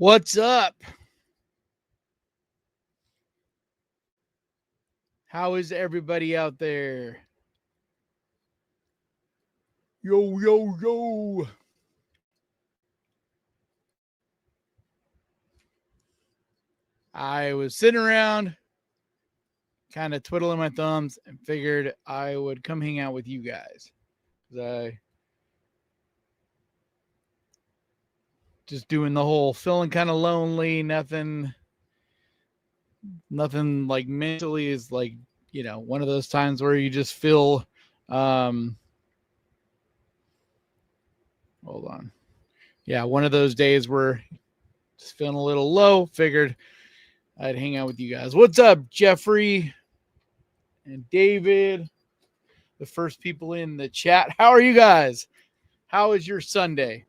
What's up? How is everybody out there? Yo, yo, yo. I was sitting around, kind of twiddling my thumbs, and figured I would come hang out with you guys. I just doing the whole feeling kind of lonely, nothing like mentally is like, one of those times where you just feel hold on. Yeah, one of those days where just feeling a little low, figured I'd hang out with you guys. What's up, Jeffrey and David, the first people in the chat? How are you guys? How is your Sunday?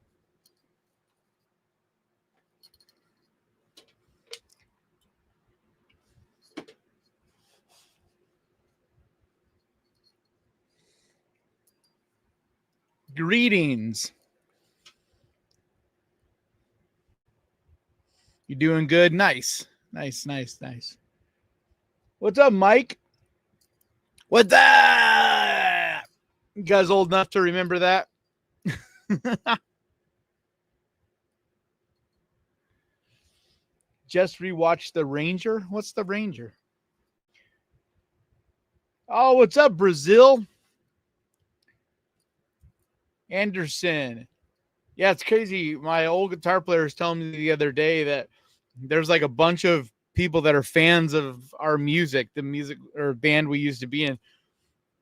Greetings. You doing good? Nice. Nice. What's up, Mike? What's up? You guys old enough to remember that? Just rewatched The Ranger. What's The Ranger? Oh, what's up, Brazil? Anderson. Yeah, it's crazy. My old guitar player was telling me the other day that there's like a bunch of people that are fans of our music, the music or band we used to be in,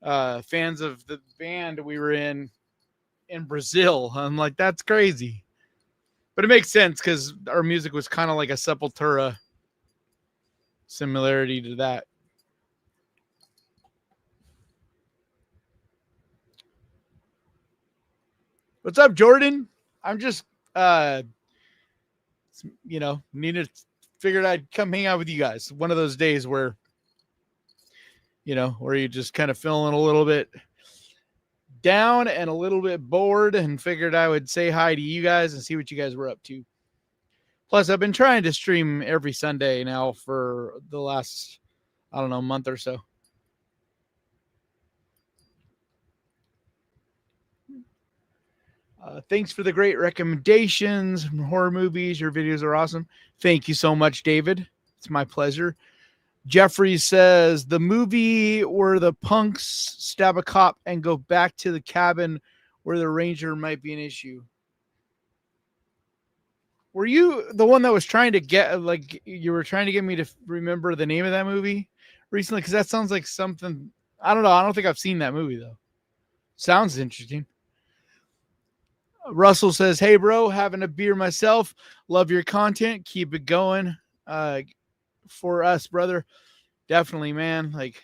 fans of the band we were in Brazil. I'm like, that's crazy. But it makes sense because our music was kind of like a Sepultura similarity to that. What's up, Jordan? I'm just, figured I'd come hang out with you guys. One of those days where, where you just kind of feeling a little bit down and a little bit bored, and figured I would say hi to you guys and see what you guys were up to. Plus, I've been trying to stream every Sunday now for the last, month or so. Thanks for the great recommendations from horror movies. Your videos are awesome. Thank you so much, David. It's my pleasure. Jeffrey says the movie where the punks stab a cop and go back to the cabin where the ranger might be an issue. Were you the one that was trying to get, like, you were trying to get me to remember the name of that movie recently? Because that sounds like something, I don't know. I don't think I've seen that movie, though. Sounds interesting. Russell says, hey, bro, having a beer myself. Love your content. Keep it going for us, brother. Definitely, man. Like,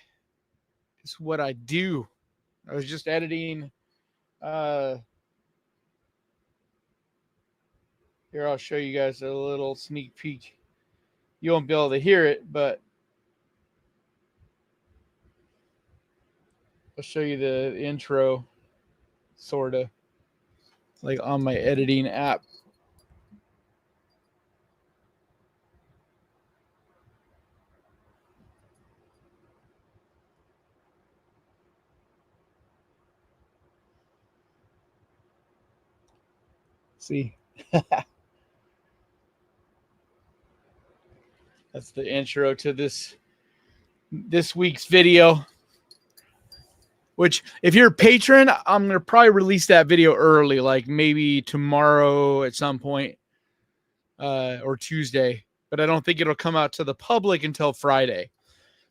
it's what I do. I was just editing. Here, I'll show you guys a little sneak peek. You won't be able to hear it, but I'll show you the intro, sort of. Like on my editing app. See? That's the intro to this week's video. Which, if you're a patron, I'm going to probably release that video early, like maybe tomorrow at some point, or Tuesday. But I don't think it'll come out to the public until Friday,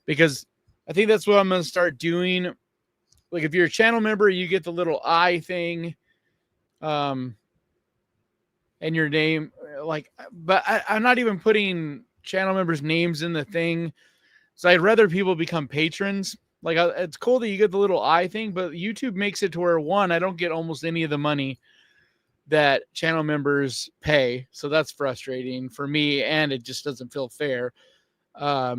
because I think that's what I'm going to start doing. Like, if you're a channel member, you get the little eye thing, and your name. But I'm not even putting channel members' names in the thing. So I'd rather people become patrons. Like, it's cool that you get the little eye thing, but YouTube makes it to where, one, I don't get almost any of the money that channel members pay. So that's frustrating for me, and it just doesn't feel fair. But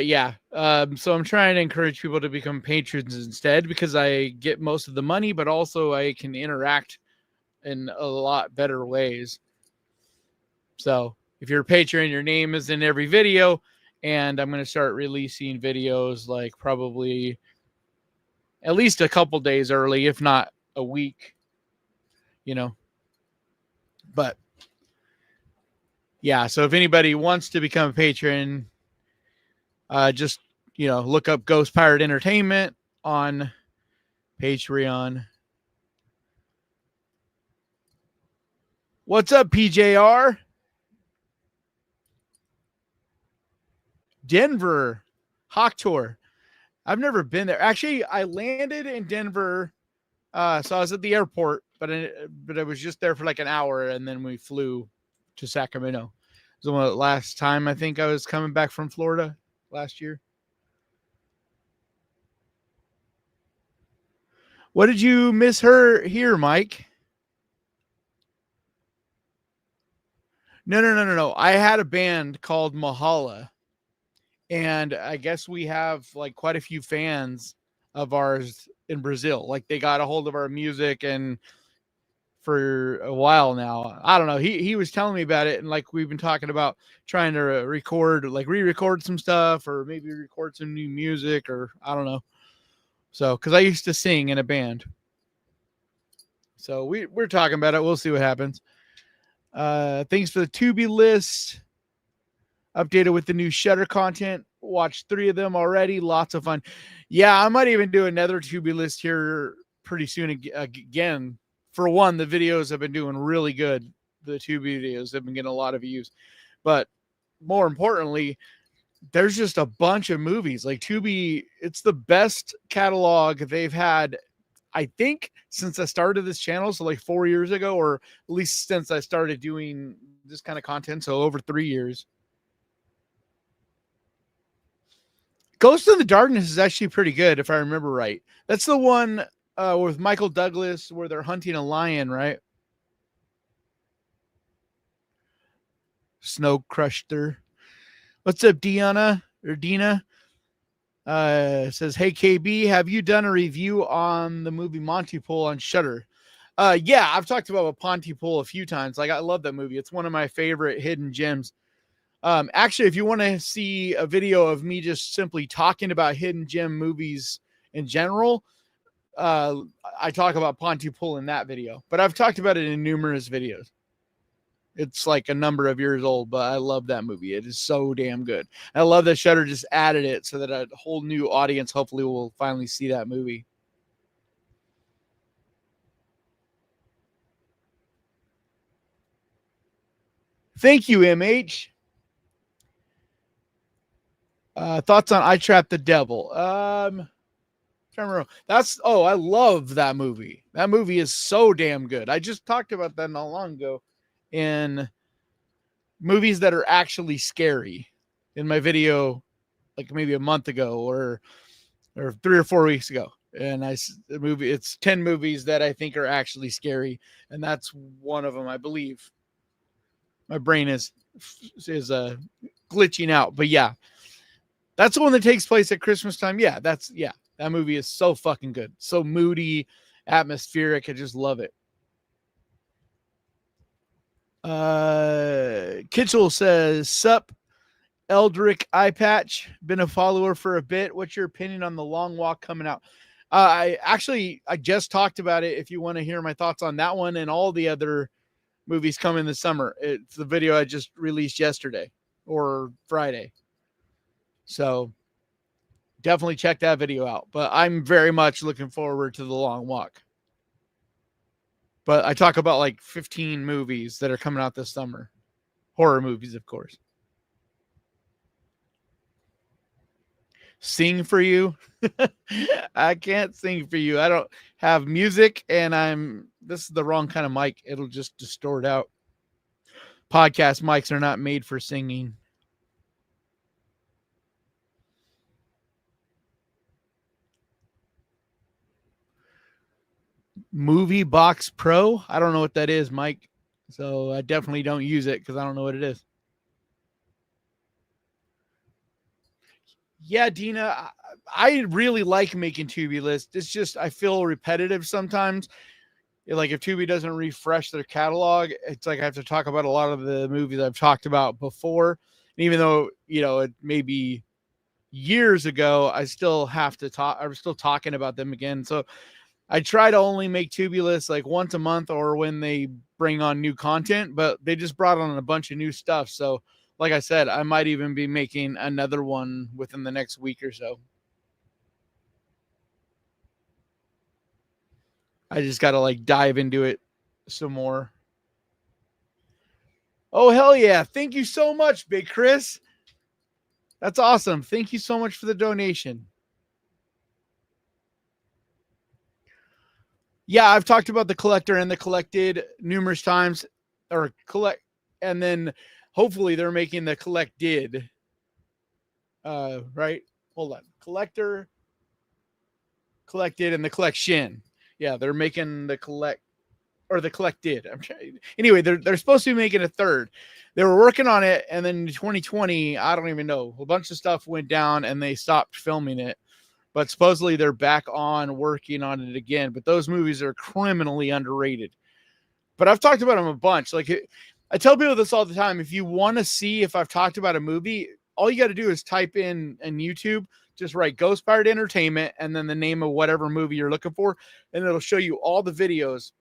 yeah, so I'm trying to encourage people to become patrons instead, because I get most of the money, but also I can interact in a lot better ways. So if you're a patron, your name is in every video, and I'm going to start releasing videos like probably at least a couple days early, if not a week, but yeah. So if anybody wants to become a patron, just, look up Ghost Pirate Entertainment on Patreon. What's up, PJR? Denver Hawk Tour. I've never been there. Actually, I landed in Denver. So I was at the airport, but I was just there for like an hour, and then we flew to Sacramento. It was the last time I think I was coming back from Florida last year. What did you miss her here, Mike? No. I had a band called Mahala, and I guess we have like quite a few fans of ours in Brazil. Like they got a hold of our music and for a while now. I don't know. He was telling me about it, and like we've been talking about trying to record, like re-record some stuff, or maybe record some new music, or I don't know. So, because I used to sing in a band, so we're talking about it. We'll see what happens. Thanks for the Tubi list. Updated with the new Shudder content. Watched 3 of them already. Lots of fun. Yeah, I might even do another Tubi list here pretty soon again. For one, the videos have been doing really good. The Tubi videos have been getting a lot of views. But more importantly, there's just a bunch of movies. Like Tubi, it's the best catalog they've had, I think, since I started this channel. So like 4 years ago, or at least since I started doing this kind of content. So over 3 years. Ghost in the Darkness is actually pretty good, if I remember right. That's the one with Michael Douglas where they're hunting a lion, right? Snow Crusher. What's up, Deanna or Dina? Says, hey KB, have you done a review on the movie Pontypool on Shudder? Yeah, I've talked about Pontypool a few times. Like I love that movie. It's one of my favorite hidden gems. Actually, if you want to see a video of me just simply talking about hidden gem movies in general, I talk about Pontypool in that video, but I've talked about it in numerous videos. It's like a number of years old, but I love that movie. It is so damn good. I love that Shudder just added it so that a whole new audience hopefully will finally see that movie. Thank you, MH. Thoughts on I Trapped the Devil? I love that movie. That movie is so damn good. I just talked about that not long ago in movies that are actually scary in my video, like maybe a month ago or 3 or 4 weeks ago. And it's 10 movies that I think are actually scary, and that's one of them, I believe. My brain is glitching out, but yeah, that's the one that takes place at Christmas time. Yeah, that movie is so fucking good. So moody, atmospheric. I just love it. Kitchell says, sup, Eldrick Eye Patch. Been a follower for a bit. What's your opinion on The Long Walk coming out? I just talked about it. If you want to hear my thoughts on that one and all the other movies coming this summer, it's the video I just released yesterday or Friday. So definitely check that video out. But I'm very much looking forward to The Long Walk. But I talk about like 15 movies that are coming out this summer. Horror movies, of course. Sing for you? I can't sing for you. I don't have music, and this is the wrong kind of mic. It'll just distort out. Podcast mics are not made for singing. Movie Box Pro? I don't know what that is, Mike. So I definitely don't use it because I don't know what it is. Yeah, Dina, I really like making Tubi lists. It's just I feel repetitive sometimes. Like if Tubi doesn't refresh their catalog, it's like I have to talk about a lot of the movies I've talked about before. And even though, it may be years ago, I still have to talk. I'm still talking about them again. So I try to only make Tubi lists like once a month or when they bring on new content, but they just brought on a bunch of new stuff. So like I said, I might even be making another one within the next week or so. I just got to like dive into it some more. Oh, hell yeah. Thank you so much, Big Chris. That's awesome. Thank you so much for the donation. Yeah, I've talked about the collector and the collected numerous times, or collect, and then hopefully they're making the collected. Right? Hold on. Collector, collected, and the collection. Yeah, they're making the collect or the collected. I'm trying. Anyway, they're supposed to be making a third. They were working on it, and then in 2020, I don't even know, a bunch of stuff went down, and they stopped filming it. But supposedly they're back on working on it again. But those movies are criminally underrated. But I've talked about them a bunch. Like I tell people this all the time. If you want to see if I've talked about a movie, all you got to do is type in YouTube, just write Ghost Pirate Entertainment, and then the name of whatever movie you're looking for, and it'll show you all the videos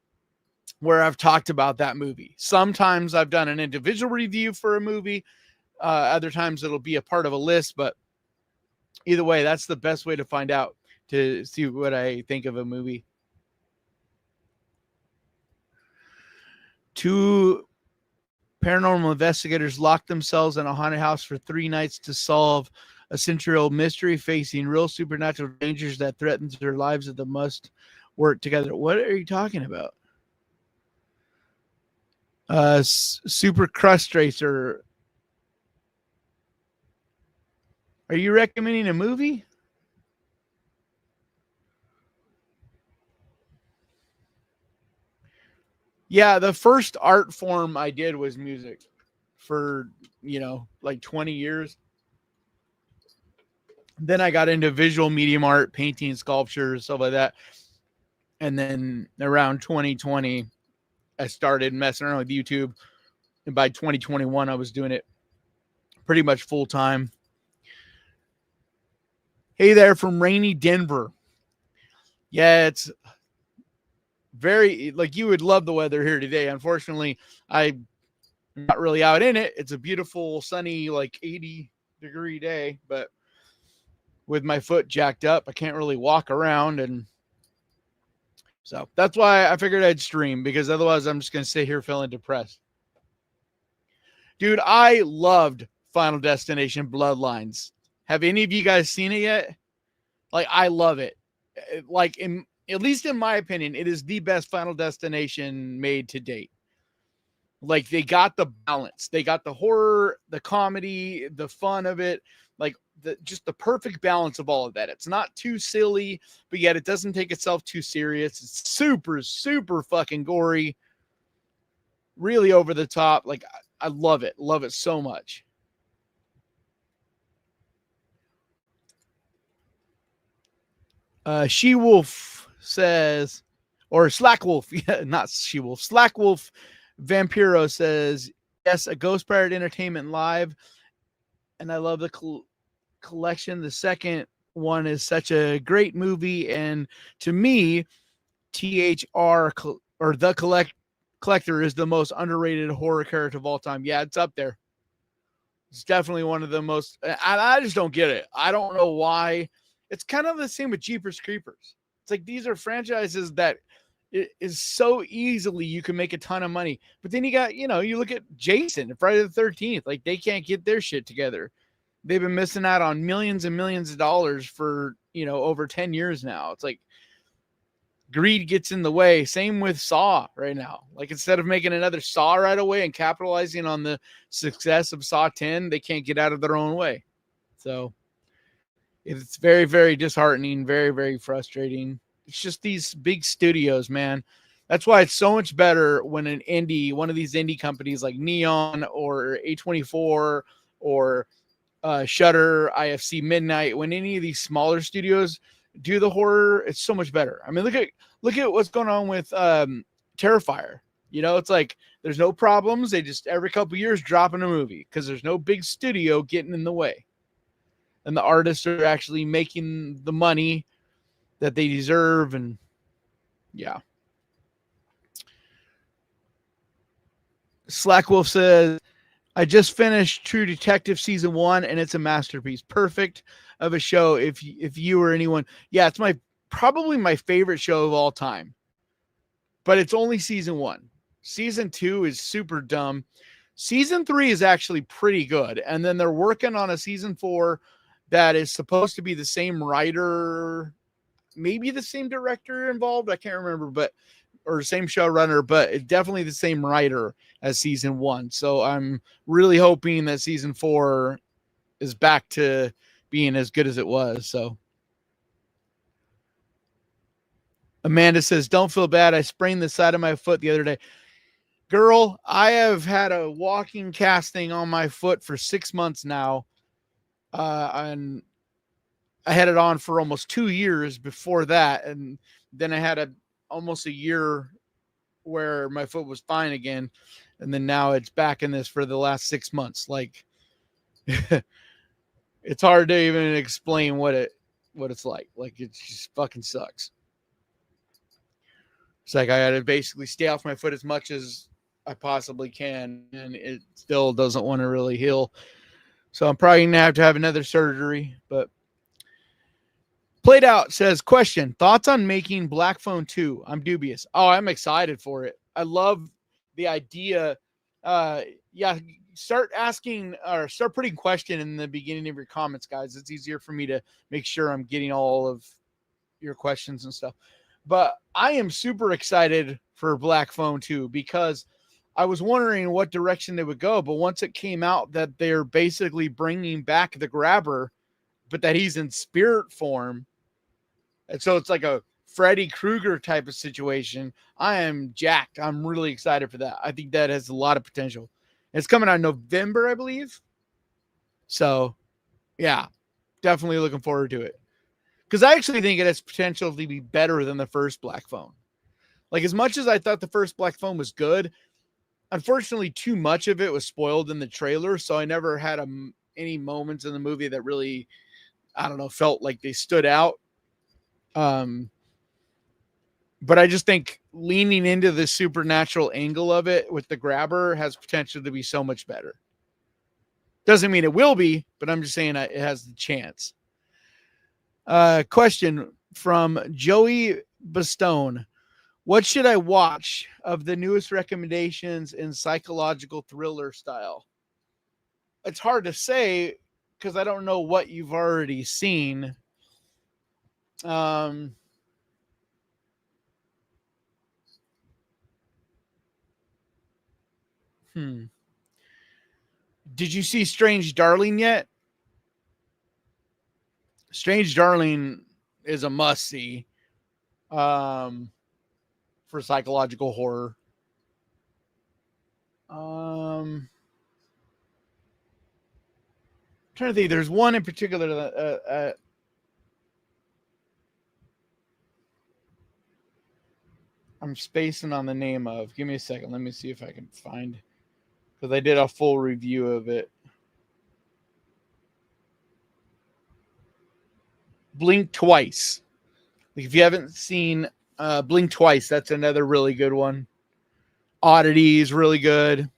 where I've talked about that movie. Sometimes I've done an individual review for a movie. Other times it'll be a part of a list, but either way, that's the best way to find out, to see what I think of a movie. 2 paranormal investigators locked themselves in a haunted house for 3 nights to solve a century-old mystery, facing real supernatural dangers that threatens their lives, that they must work together. What are you talking about? Super Crust Racer. Are you recommending a movie? Yeah, the first art form I did was music for, like 20 years. Then I got into visual medium art, painting, sculpture, stuff like that. And then around 2020, I started messing around with YouTube. And by 2021, I was doing it pretty much full time. Hey there from rainy Denver. Yeah, it's very, like, you would love the weather here today. Unfortunately, I'm not really out in it. It's a beautiful, sunny, like 80-degree day, but with my foot jacked up, I can't really walk around. And so that's why I figured I'd stream, because otherwise I'm just going to sit here feeling depressed. Dude, I loved Final Destination Bloodlines. Have any of you guys seen it yet? Like, I love it. Like, at least in my opinion, it is the best Final Destination made to date. Like, they got the balance. They got the horror, the comedy, the fun of it. Like, just the perfect balance of all of that. It's not too silly, but yet it doesn't take itself too serious. It's super, super fucking gory. Really over the top. Like, I love it. Love it so much. She Wolf says, or Slack Wolf, yeah, not She Wolf, Slack Wolf Vampiro says, yes, a Ghost Pirate Entertainment Live. And I love the collection. The second one is such a great movie. And to me, THR or the Collector is the most underrated horror character of all time. Yeah, it's up there. It's definitely one of the most, I just don't get it. I don't know why. It's kind of the same with Jeepers Creepers. It's like, these are franchises that it is so easily you can make a ton of money. But then you got, you look at Jason, Friday the 13th, like, they can't get their shit together. They've been missing out on millions and millions of dollars for, over 10 years now. It's like, greed gets in the way. Same with Saw right now. Like, instead of making another Saw right away and capitalizing on the success of Saw 10, they can't get out of their own way. So it's very, very disheartening, very, very frustrating. It's just these big studios, man. That's why it's so much better when one of these indie companies like Neon or A24 or Shudder, IFC Midnight, when any of these smaller studios do the horror, it's so much better. I mean, look at what's going on with Terrifier. You know, it's like there's no problems. They just every couple years dropping a movie because there's no big studio getting in the way. And the artists are actually making the money that they deserve. And yeah. Slack Wolf says, I just finished True Detective season 1 and it's a masterpiece. Perfect of a show if you or anyone. Yeah, it's probably my favorite show of all time. But it's only season 1. Season 2 is super dumb. Season 3 is actually pretty good. And then they're working on a season 4 that is supposed to be the same writer, maybe the same director involved. I can't remember, or same showrunner, but it's definitely the same writer as season 1. So I'm really hoping that season 4 is back to being as good as it was. So Amanda says, don't feel bad. I sprained the side of my foot the other day. Girl, I have had a walking casting on my foot for 6 months now. And I had it on for almost 2 years before that. And then I had almost a year where my foot was fine again. And then now it's back in this for the last 6 months. Like, it's hard to even explain what it's like. Like, it just fucking sucks. It's like I got to basically stay off my foot as much as I possibly can, and it still doesn't want to really heal. So I'm probably going to have another surgery. But Played Out says, question, thoughts on making Black Phone 2? I'm dubious. Oh, I'm excited for it. I love the idea. Yeah, start asking or start putting question in the beginning of your comments, guys. It's easier for me to make sure I'm getting all of your questions and stuff. But I am super excited for Black Phone 2 because I was wondering what direction they would go. But once it came out that they're basically bringing back the Grabber, but that he's in spirit form, and so it's like a Freddy Krueger type of situation, I am jacked. I'm really excited for that. I think that has a lot of potential. It's coming out in November, I believe. So, yeah, definitely looking forward to it. Because I actually think it has potential to be better than the first Black Phone. Like, as much as I thought the first Black Phone was good, unfortunately, too much of it was spoiled in the trailer. So I never had any moments in the movie that really, I don't know, felt like they stood out. But I just think leaning into the supernatural angle of it with the Grabber has potential to be so much better. Doesn't mean it will be, but I'm just saying it has the chance. Question from Joey Bastone. What should I watch of the newest recommendations in psychological thriller style? It's hard to say because I don't know what you've already seen. Did you see Strange Darling yet? Strange Darling is a must-see for psychological horror. I'm trying to think. There's one in particular that I'm spacing on the name of. Give me a second. Let me see if I can find, because I did a full review of it. Blink Twice. Like, if you haven't seen Blink Twice, that's another really good one. Oddity is really good.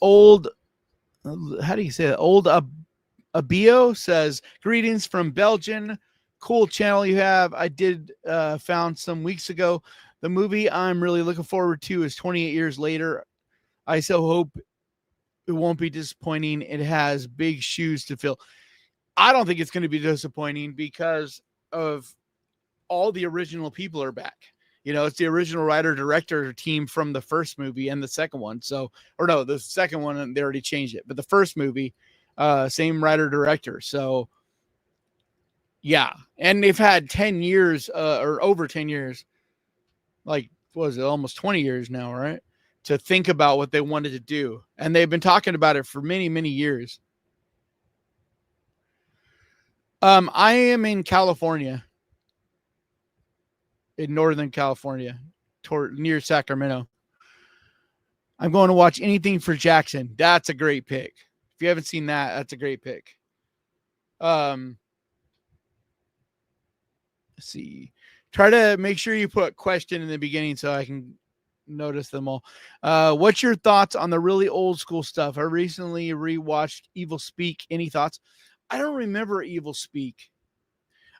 Old, how do you say that? Old Abio says, greetings from Belgium. Cool channel you have. I did found some weeks ago. The movie I'm really looking forward to is 28 Years Later. I so hope it won't be disappointing. It has big shoes to fill. I don't think it's going to be disappointing because of all the original people are back. You know, it's the original writer director team from the first movie and the second one. So, or no, the second one, they already changed it, but the first movie, same writer director. So yeah. And they've had 10 years or over 10 years, like what was it, almost 20 years now, right? To think about what they wanted to do. And they've been talking about it for many, many years. I am in California, in Northern California, near Sacramento. I'm going to watch anything for Jackson. That's a great pick. If you haven't seen that, that's a great pick. Let's see. Try to make sure you put question in the beginning so I can notice them all. What's your thoughts on the really old school stuff? I recently rewatched Evil Speak. Any thoughts? I don't remember Evil Speak.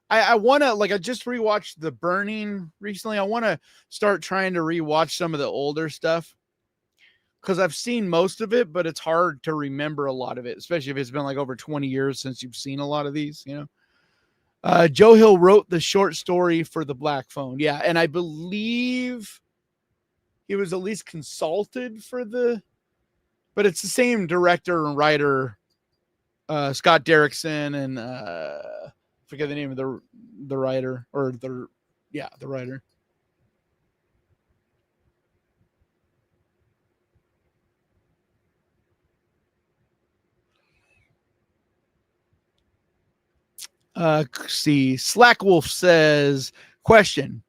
I want to, like, I just rewatched The Burning recently. I want to start trying to rewatch some of the older stuff because I've seen most of it, but it's hard to remember a lot of it, especially if it's been like over 20 years since you've seen a lot of these, you know. Joe Hill wrote the short story for The Black Phone. Yeah, and I believe he was at least consulted for but it's the same director and writer, Scott Derrickson, and forget the name of the writer, or the writer. See, Slack Wolf says, question.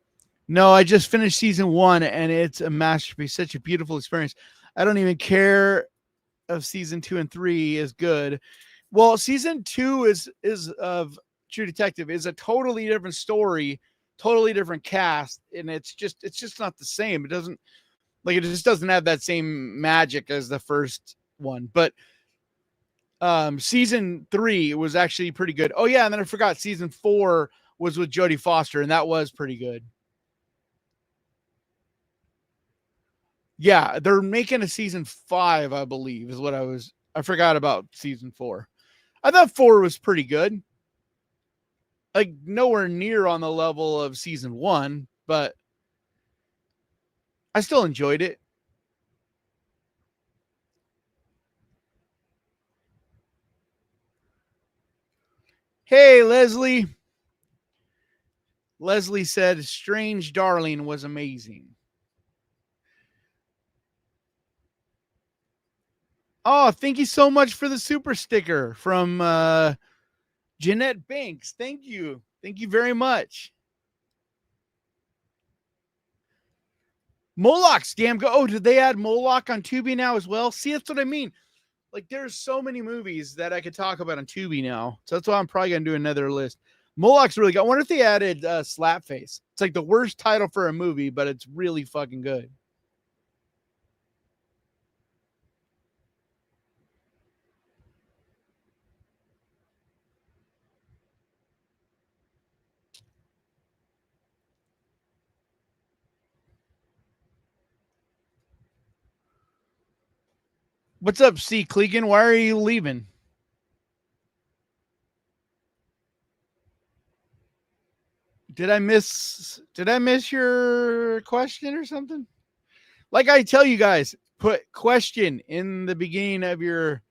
No, I just finished season 1 and it's a masterpiece. Such a beautiful experience. I don't even care if season 2 and 3 is good. Well, season 2 is of True Detective is a totally different story, totally different cast, and it's just not the same. It just doesn't have that same magic as the first one. But season 3 was actually pretty good. Oh yeah, and then I forgot season 4 was with Jodie Foster, and that was pretty good. Yeah, they're making a season 5, I believe, is what I forgot about season 4. I thought 4 was pretty good. Like nowhere near on the level of season 1, but I still enjoyed it. Hey, Leslie. Leslie said Strange Darling was amazing. Oh, thank you so much for the super sticker from Jeanette Banks. Thank you. Thank you very much. Moloch's damn good. Oh, did they add Moloch on Tubi now as well? See, that's what I mean. Like, there's so many movies that I could talk about on Tubi now. So that's why I'm probably going to do another list. Moloch's really good. I wonder if they added Slapface. It's like the worst title for a movie, but it's really fucking good. What's up, C. Clegan? Why are you leaving? Did I miss your question or something? Like I tell you guys, put question in the beginning of your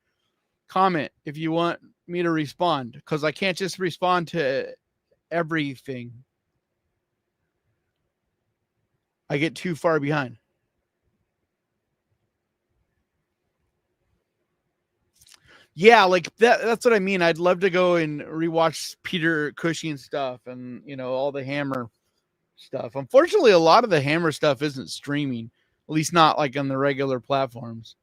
comment if you want me to respond, because I can't just respond to everything. I get too far behind. Yeah, like that's what I mean. I'd love to go and rewatch Peter Cushing stuff and, you know, all the Hammer stuff. Unfortunately, a lot of the Hammer stuff isn't streaming, at least not like on the regular platforms.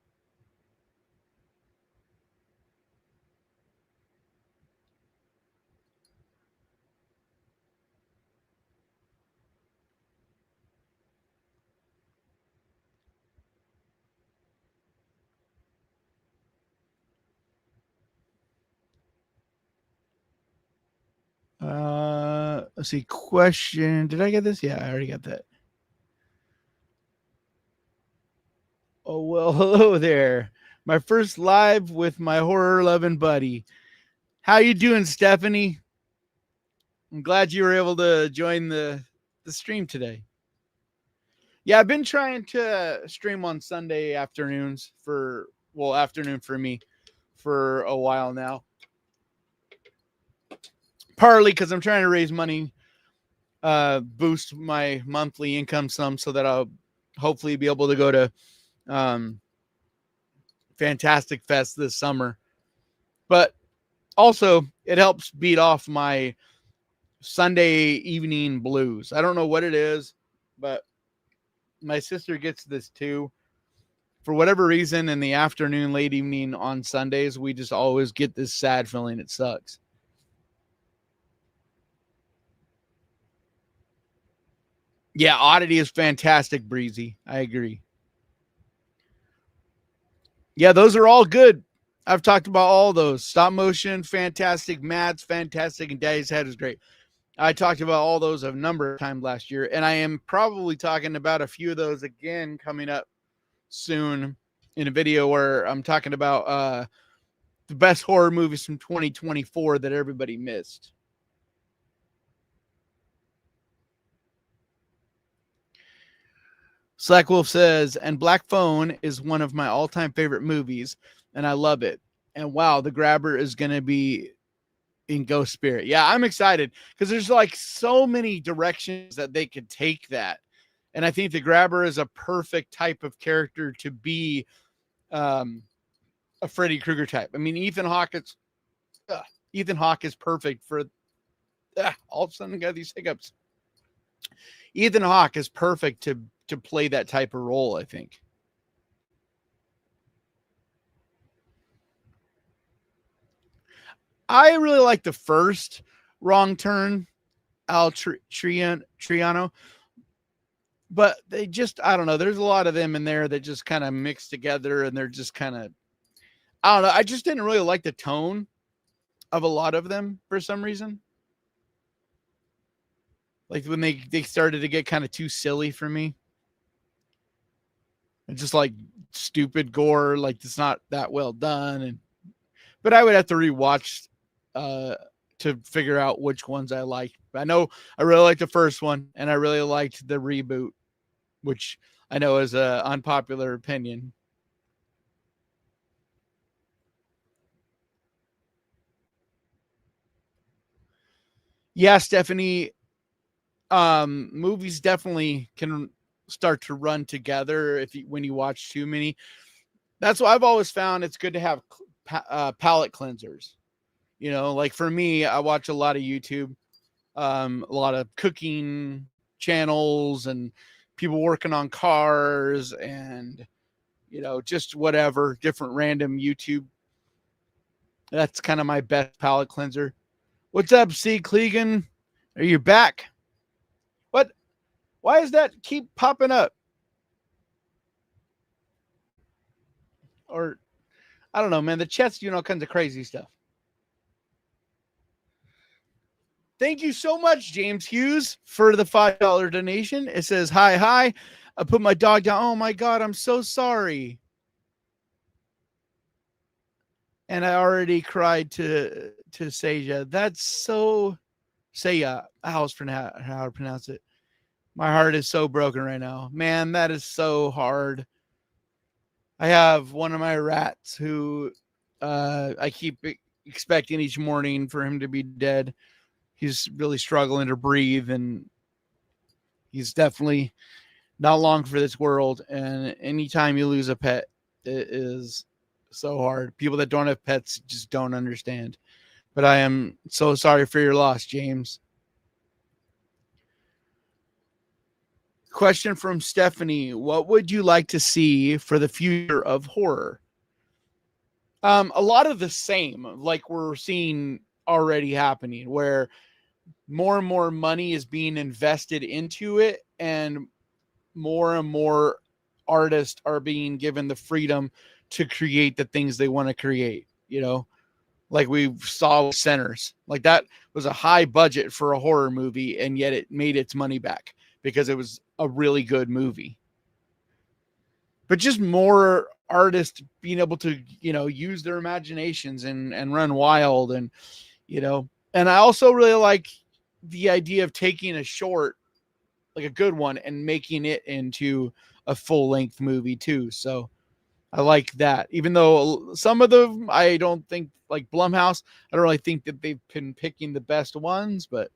Let's see. Question. Did I get this? Yeah, I already got that. Oh, well, hello there. My first live with my horror loving buddy. How you doing, Stephanie? I'm glad you were able to join the stream today. Yeah, I've been trying to stream on Sunday afternoons afternoon for me for a while now. Partly because I'm trying to raise money boost my monthly income some, so that I'll hopefully be able to go to Fantastic Fest this summer. But also, it helps beat off my Sunday evening blues. I don't know what it is, but my sister gets this too. For whatever reason, in the afternoon, late evening on Sundays, we just always get this sad feeling. It sucks. Yeah, Oddity is fantastic, Breezy. I agree. Yeah, those are all good. I've talked about all those. Stop motion, fantastic. Matt's fantastic. And Daddy's Head is great. I talked about all those a number of times last year. And I am probably talking about a few of those again coming up soon in a video where I'm talking about the best horror movies from 2024 that everybody missed. Slack Wolf says, and Black Phone is one of my all-time favorite movies, and I love it. And wow, the grabber is going to be in Ghost Spirit. Yeah, I'm excited because there's like so many directions that they could take that. And I think the grabber is a perfect type of character to be a Freddy Krueger type. I mean, Ethan Hawke is perfect for all of a sudden I got these hiccups. Ethan Hawke is perfect to play that type of role, I think. I really like the first Wrong Turn, Al Triano, but they just, I don't know. There's a lot of them in there that just kind of mix together, and they're just kind of, I don't know. I just didn't really like the tone of a lot of them for some reason. Like when they started to get kind of too silly for me. And just like stupid gore, like it's not that well done. And but I would have to rewatch to figure out which ones I like. I know I really liked the first one, and I really liked the reboot, which I know is an unpopular opinion. Yeah, Stephanie, movies definitely can start to run together when you watch too many. That's what I've always found. It's good to have palate cleansers. You know, like for me, I watch a lot of YouTube, a lot of cooking channels and people working on cars and, you know, just whatever, different random YouTube. That's kind of my best palate cleanser. What's up, C. Clegan? Are you back? What? Why does that keep popping up? Or, I don't know, man. The chat's doing all kinds of crazy stuff. Thank you so much, James Hughes, for the $5 donation. It says, hi. I put my dog down. Oh my God, I'm so sorry. And I already cried to Seja. That's so Seiya. How to pronounce it. My heart is so broken right now. Man, that is so hard. I have one of my rats who I keep expecting each morning for him to be dead. He's really struggling to breathe, and he's definitely not long for this world. And anytime you lose a pet, it is so hard. People that don't have pets just don't understand. But I am so sorry for your loss, James. Question from Stephanie. What would you like to see for the future of horror? A lot of the same, like we're seeing already happening, where more and more money is being invested into it, and more artists are being given the freedom to create the things they want to create. You know, like we saw with Sinners. Like that was a high budget for a horror movie, and yet it made its money back because it was a really good movie. But just more artists being able to, you know, use their imaginations and run wild. And, you know, and I also really like the idea of taking a short, like a good one, and making it into a full length movie too. So I like that, even though some of them, I don't think, like Blumhouse, I don't really think that they've been picking the best ones, but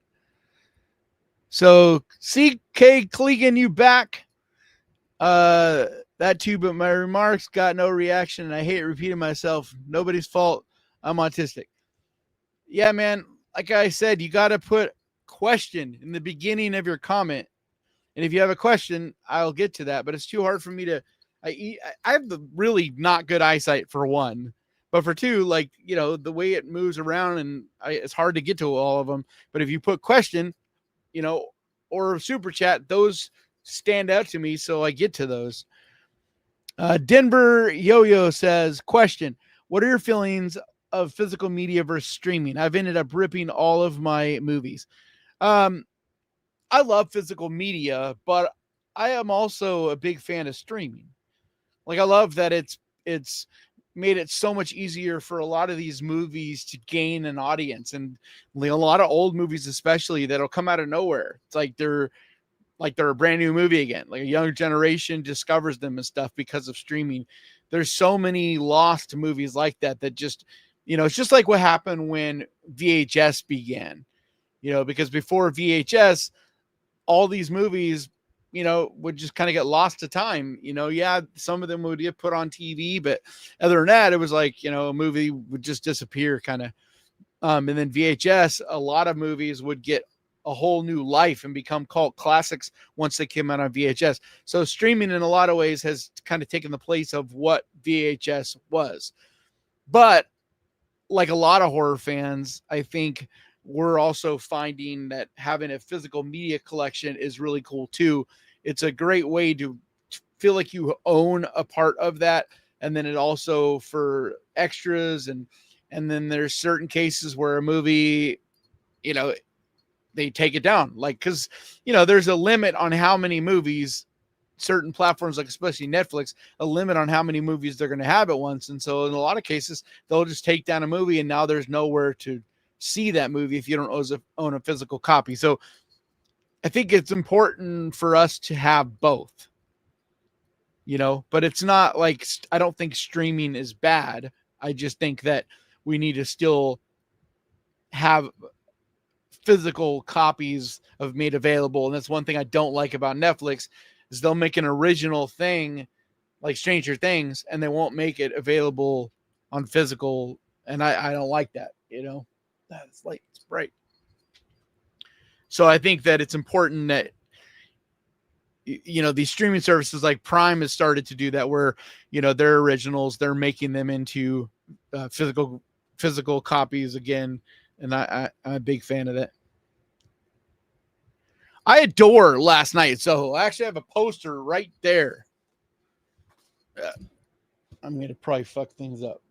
So CK Clegan, you back? That too, but my remarks got no reaction, and I hate repeating myself. Nobody's fault. I'm autistic. Yeah, man. Like I said, you got to put question in the beginning of your comment, and if you have a question, I'll get to that. But it's too hard for me to. I have the really not good eyesight for one, but for two, like the way it moves around, and it's hard to get to all of them. But if you put question, or super chat, those stand out to me, so I get to those. Denver Yo-Yo says, question, what are your feelings of physical media versus streaming? I've ended up ripping all of my movies. I love physical media, but I am also a big fan of streaming. Like, I love that it's made it so much easier for a lot of these movies to gain an audience, and a lot of old movies especially that'll come out of nowhere. It's like they're a brand new movie again. Like a younger generation discovers them and stuff because of streaming. There's so many lost movies like that just, it's just like what happened when VHS began, because before VHS, all these movies, would just kind of get lost to time. Yeah, some of them would get put on TV, but other than that, it was like, a movie would just disappear kind of. And then VHS, a lot of movies would get a whole new life and become cult classics once they came out on VHS. So streaming in a lot of ways has kind of taken the place of what VHS was. But like a lot of horror fans, I think we're also finding that having a physical media collection is really cool too. It's a great way to feel like you own a part of that. And then it also for extras, and then there's certain cases where a movie, they take it down, like, because there's a limit on how many movies certain platforms, like especially Netflix, a limit on how many movies they're going to have at once. And so in a lot of cases, they'll just take down a movie, and now there's nowhere to see that movie if you don't own a physical copy. So I think it's important for us to have both, but it's not like, I don't think streaming is bad. I just think that we need to still have physical copies of made available. And that's one thing I don't like about Netflix, is they'll make an original thing like Stranger Things and they won't make it available on physical. And I don't like that, that's like, it's bright. So I think that it's important that, these streaming services like Prime has started to do that, where, their originals, they're making them into physical copies again. And I'm a big fan of that. I adore Last Night in Soho. I actually have a poster right there. I'm going to probably fuck things up.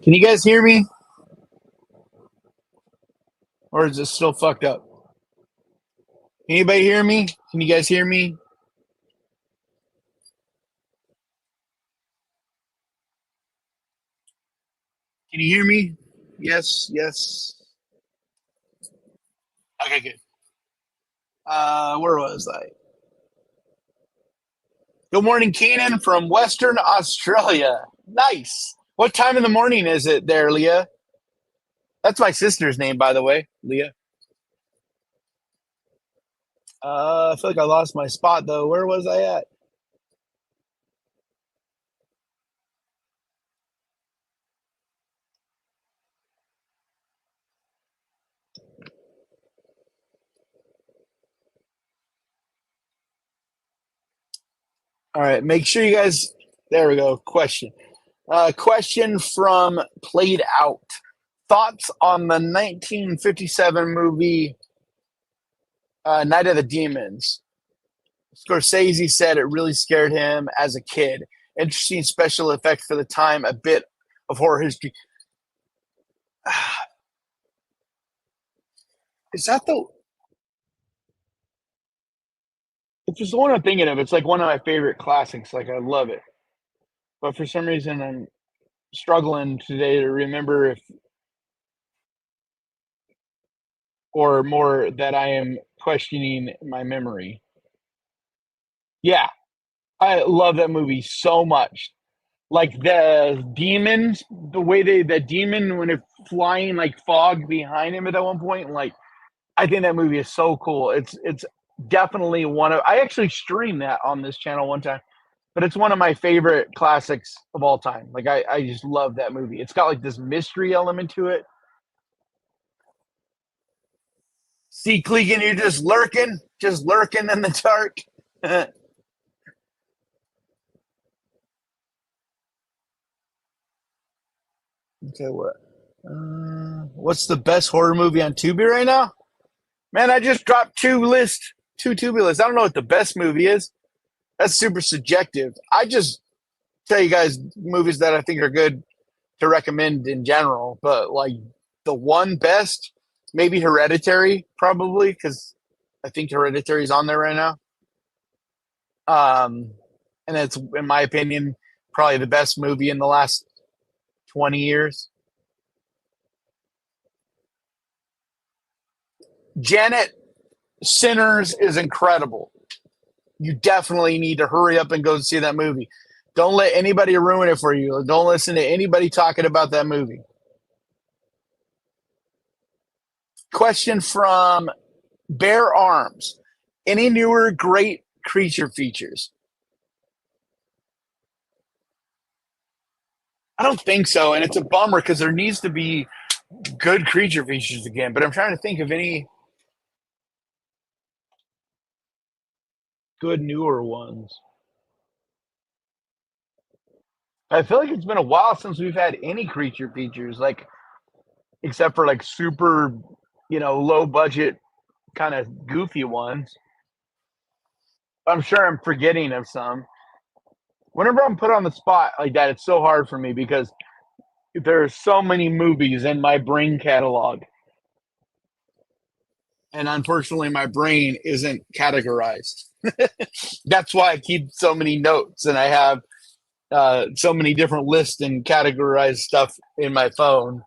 Can you guys hear me? Or is this still fucked up? Anybody hear me? Can you guys hear me? Can you hear me? Yes, yes. Okay, good. Where was I? Good morning, Keenan from Western Australia. Nice. What time in the morning is it there, Leah? That's my sister's name, by the way, Leah. I feel like I lost my spot though. Where was I at? All right, make sure you guys. There we go. Question. Question from Played Out. Thoughts on the 1957 movie Night of the Demons? Scorsese said it really scared him as a kid. Interesting special effects for the time, a bit of horror history. Is that the? It's just the one I'm thinking of. It's like one of my favorite classics. Like, I love it, but for some reason I'm struggling today to remember if, or more that I am questioning my memory. Yeah, I love that movie so much. Like the demons, the way the demon when it flying like fog behind him at that one point, like I think that movie is so cool. It's definitely one of I actually streamed that on this channel one time, but it's one of my favorite classics of all time. Like I just love that movie. It's got like this mystery element to it. See, Clegan, you're just lurking in the dark. Okay, what? What's the best horror movie on Tubi right now? Man, I just dropped two Tubi lists. I don't know what the best movie is. That's super subjective. I just tell you guys movies that I think are good to recommend in general, but like the one best, maybe Hereditary, probably because I think Hereditary is on there right now. Um, and it's in my opinion probably the best movie in the last 20 years. Janet Sinners is incredible. You definitely need to hurry up and go see that movie. Don't let anybody ruin it for you. Don't listen to anybody talking about that movie. Question from Bear Arms. Any newer great creature features? I don't think so. And it's a bummer because there needs to be good creature features again. But I'm trying to think of any good newer ones. I feel like it's been a while since we've had any creature features, like except for like super, low budget kind of goofy ones. I'm sure I'm forgetting of some. Whenever I'm put on the spot like that, it's so hard for me because there are so many movies in my brain catalog. And unfortunately, my brain isn't categorized. That's why I keep so many notes and I have so many different lists and categorized stuff in my phone.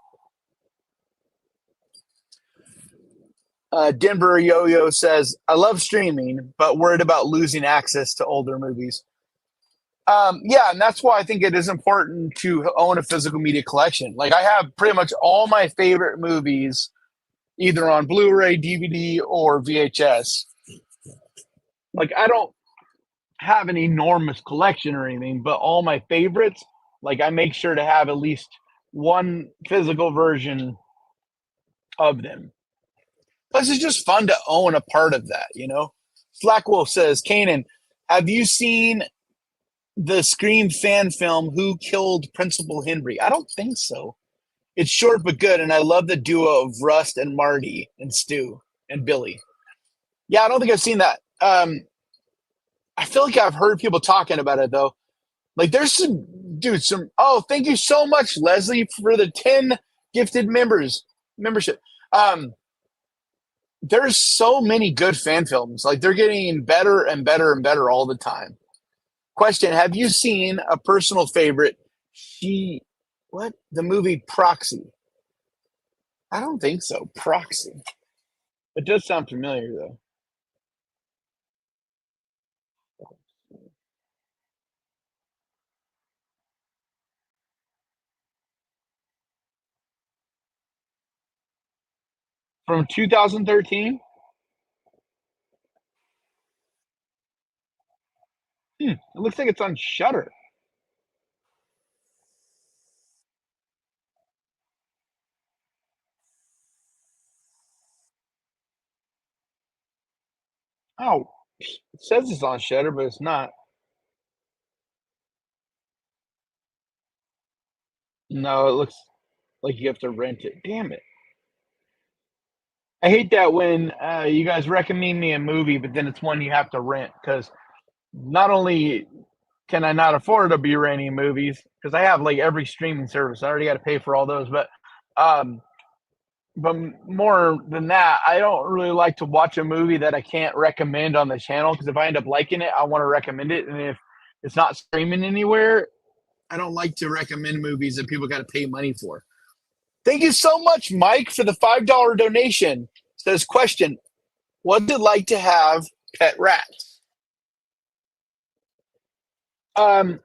Denver Yo Yo says, I love streaming, but worried about losing access to older movies. Yeah, and that's why I think it is important to own a physical media collection. Like I have pretty much all my favorite movies either on Blu-ray, DVD, or VHS. Like I don't have an enormous collection or anything, but all my favorites, like I make sure to have at least one physical version of them. Plus, it's just fun to own a part of that. Slackwolf says, Kanan, have you seen the Scream fan film Who Killed Principal Henry? I don't think so. It's short but good, and I love the duo of Rust and Marty and Stu and Billy. Yeah, I don't think I've seen that. I feel like I've heard people talking about it though. Like there's some dude, oh, thank you so much, Leslie, for the 10 gifted membership. Um, there's so many good fan films. Like they're getting better and better and better all the time. Question: have you seen a personal favorite? What? The movie Proxy? I don't think so. Proxy. It does sound familiar though. From 2013. It looks like it's on Shutter. Oh, it says it's on Shutter, but it's not. No, it looks like you have to rent it. Damn it. I hate that when you guys recommend me a movie, but then it's one you have to rent because not only can I not afford to be renting movies because I have like every streaming service. I already got to pay for all those, um, but more than that, I don't really like to watch a movie that I can't recommend on the channel because if I end up liking it, I want to recommend it, and if it's not streaming anywhere, I don't like to recommend movies that people got to pay money for. Thank you so much, Mike, for the $5 donation. Says question: what's it like to have pet rats? Um,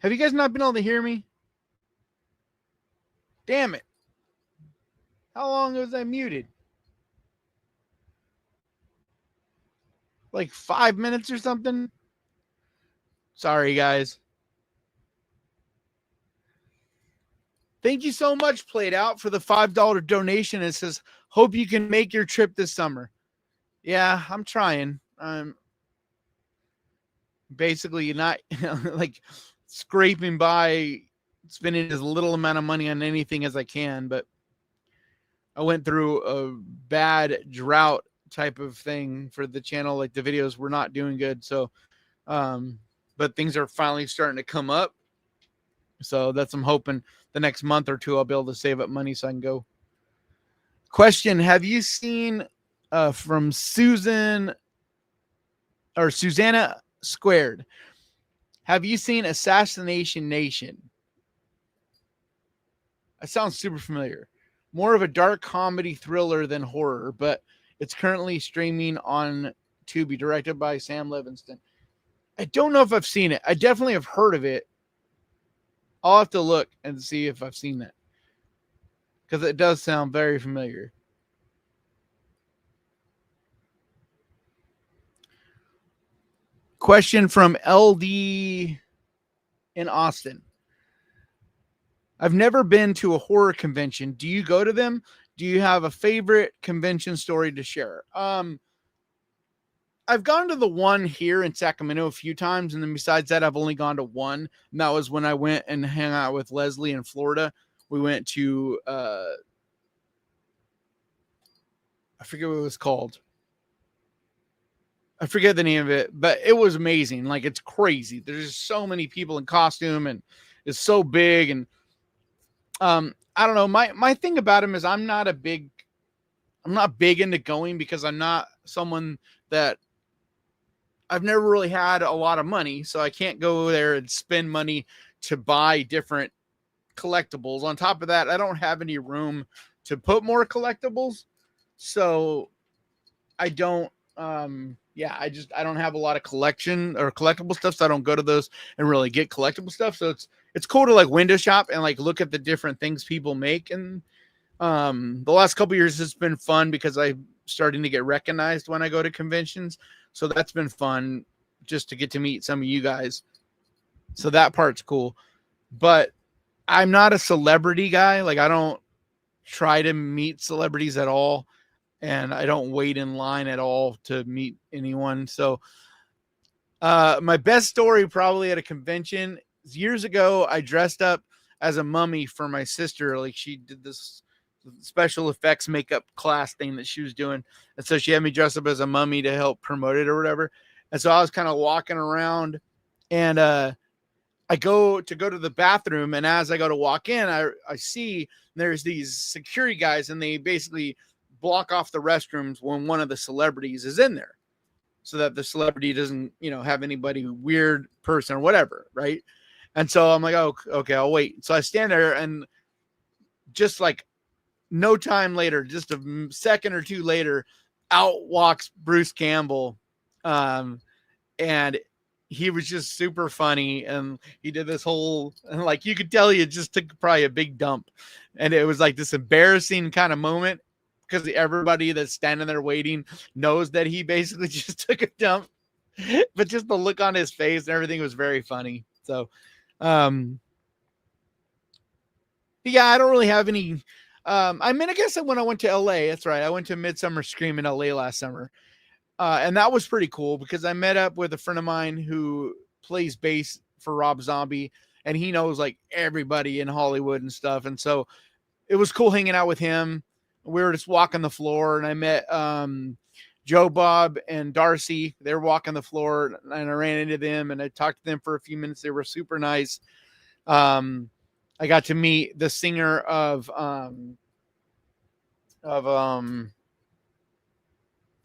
have you guys not been able to hear me? Damn it. How long was I muted? Like 5 minutes or something? Sorry, guys. Thank you so much, Played Out, for the $5 donation. It says, hope you can make your trip this summer. Yeah, I'm trying. I'm basically not like scraping by, spending as little amount of money on anything as I can, but I went through a bad drought type of thing for the channel. Like the videos were not doing good. So, but things are finally starting to come up. So I'm hoping the next month or two, I'll be able to save up money so I can go. Question. Have you seen from Susanna Squared? Have you seen Assassination Nation? It sounds super familiar. More of a dark comedy thriller than horror, but it's currently streaming on Tubi, directed by Sam Levinson. I don't know if I've seen it. I definitely have heard of it. I'll have to look and see if I've seen that, because it does sound very familiar. Question from LD in Austin. I've never been to a horror convention. Do you go to them? Do you have a favorite convention story to share? I've gone to the one here in Sacramento a few times, and then besides that, I've only gone to one, and that was when I went and hung out with Leslie in Florida. We went to I forget what it was called. I forget the name of it, but it was amazing. Like, it's crazy. There's just so many people in costume, and it's so big. And I don't know. My thing about him is I'm not big into going, because I'm not someone that, I've never really had a lot of money, so I can't go there and spend money to buy different collectibles. On top of that, I don't have any room to put more collectibles, so I don't yeah, I don't have a lot of collection or collectible stuff, so I don't go to those and really get collectible stuff. So it's cool to like window shop and like look at the different things people make. And the last couple years it's been fun because I'm starting to get recognized when I go to conventions. So that's been fun just to get to meet some of you guys. So that part's cool. But I'm not a celebrity guy. Like I don't try to meet celebrities at all, and I don't wait in line at all to meet anyone. So my best story probably at a convention years ago, I dressed up as a mummy for my sister. Like she did this special effects makeup class thing that she was doing. And so she had me dress up as a mummy to help promote it or whatever. And so I was kind of walking around, and I go to the bathroom, and as I go to walk in, I see there's these security guys, and they basically block off the restrooms when one of the celebrities is in there, so that the celebrity doesn't, have anybody weird person or whatever, right? And so I'm like, oh, okay, I'll wait. So I stand there, and just like no time later, just a second or two later, out walks Bruce Campbell, and he was just super funny, and he did this whole, and like you could tell he just took probably a big dump, and it was like this embarrassing kind of moment because everybody that's standing there waiting knows that he basically just took a dump, but just the look on his face and everything was very funny. So yeah, I don't really have any. I mean, I guess when I went to LA, that's right, I went to Midsummer Scream in LA last summer. And that was pretty cool because I met up with a friend of mine who plays bass for Rob Zombie, and he knows like everybody in Hollywood and stuff. And so it was cool hanging out with him. We were just walking the floor, and I met Joe Bob and Darcy. They were walking the floor, and I ran into them, and I talked to them for a few minutes. They were super nice. I got to meet the singer of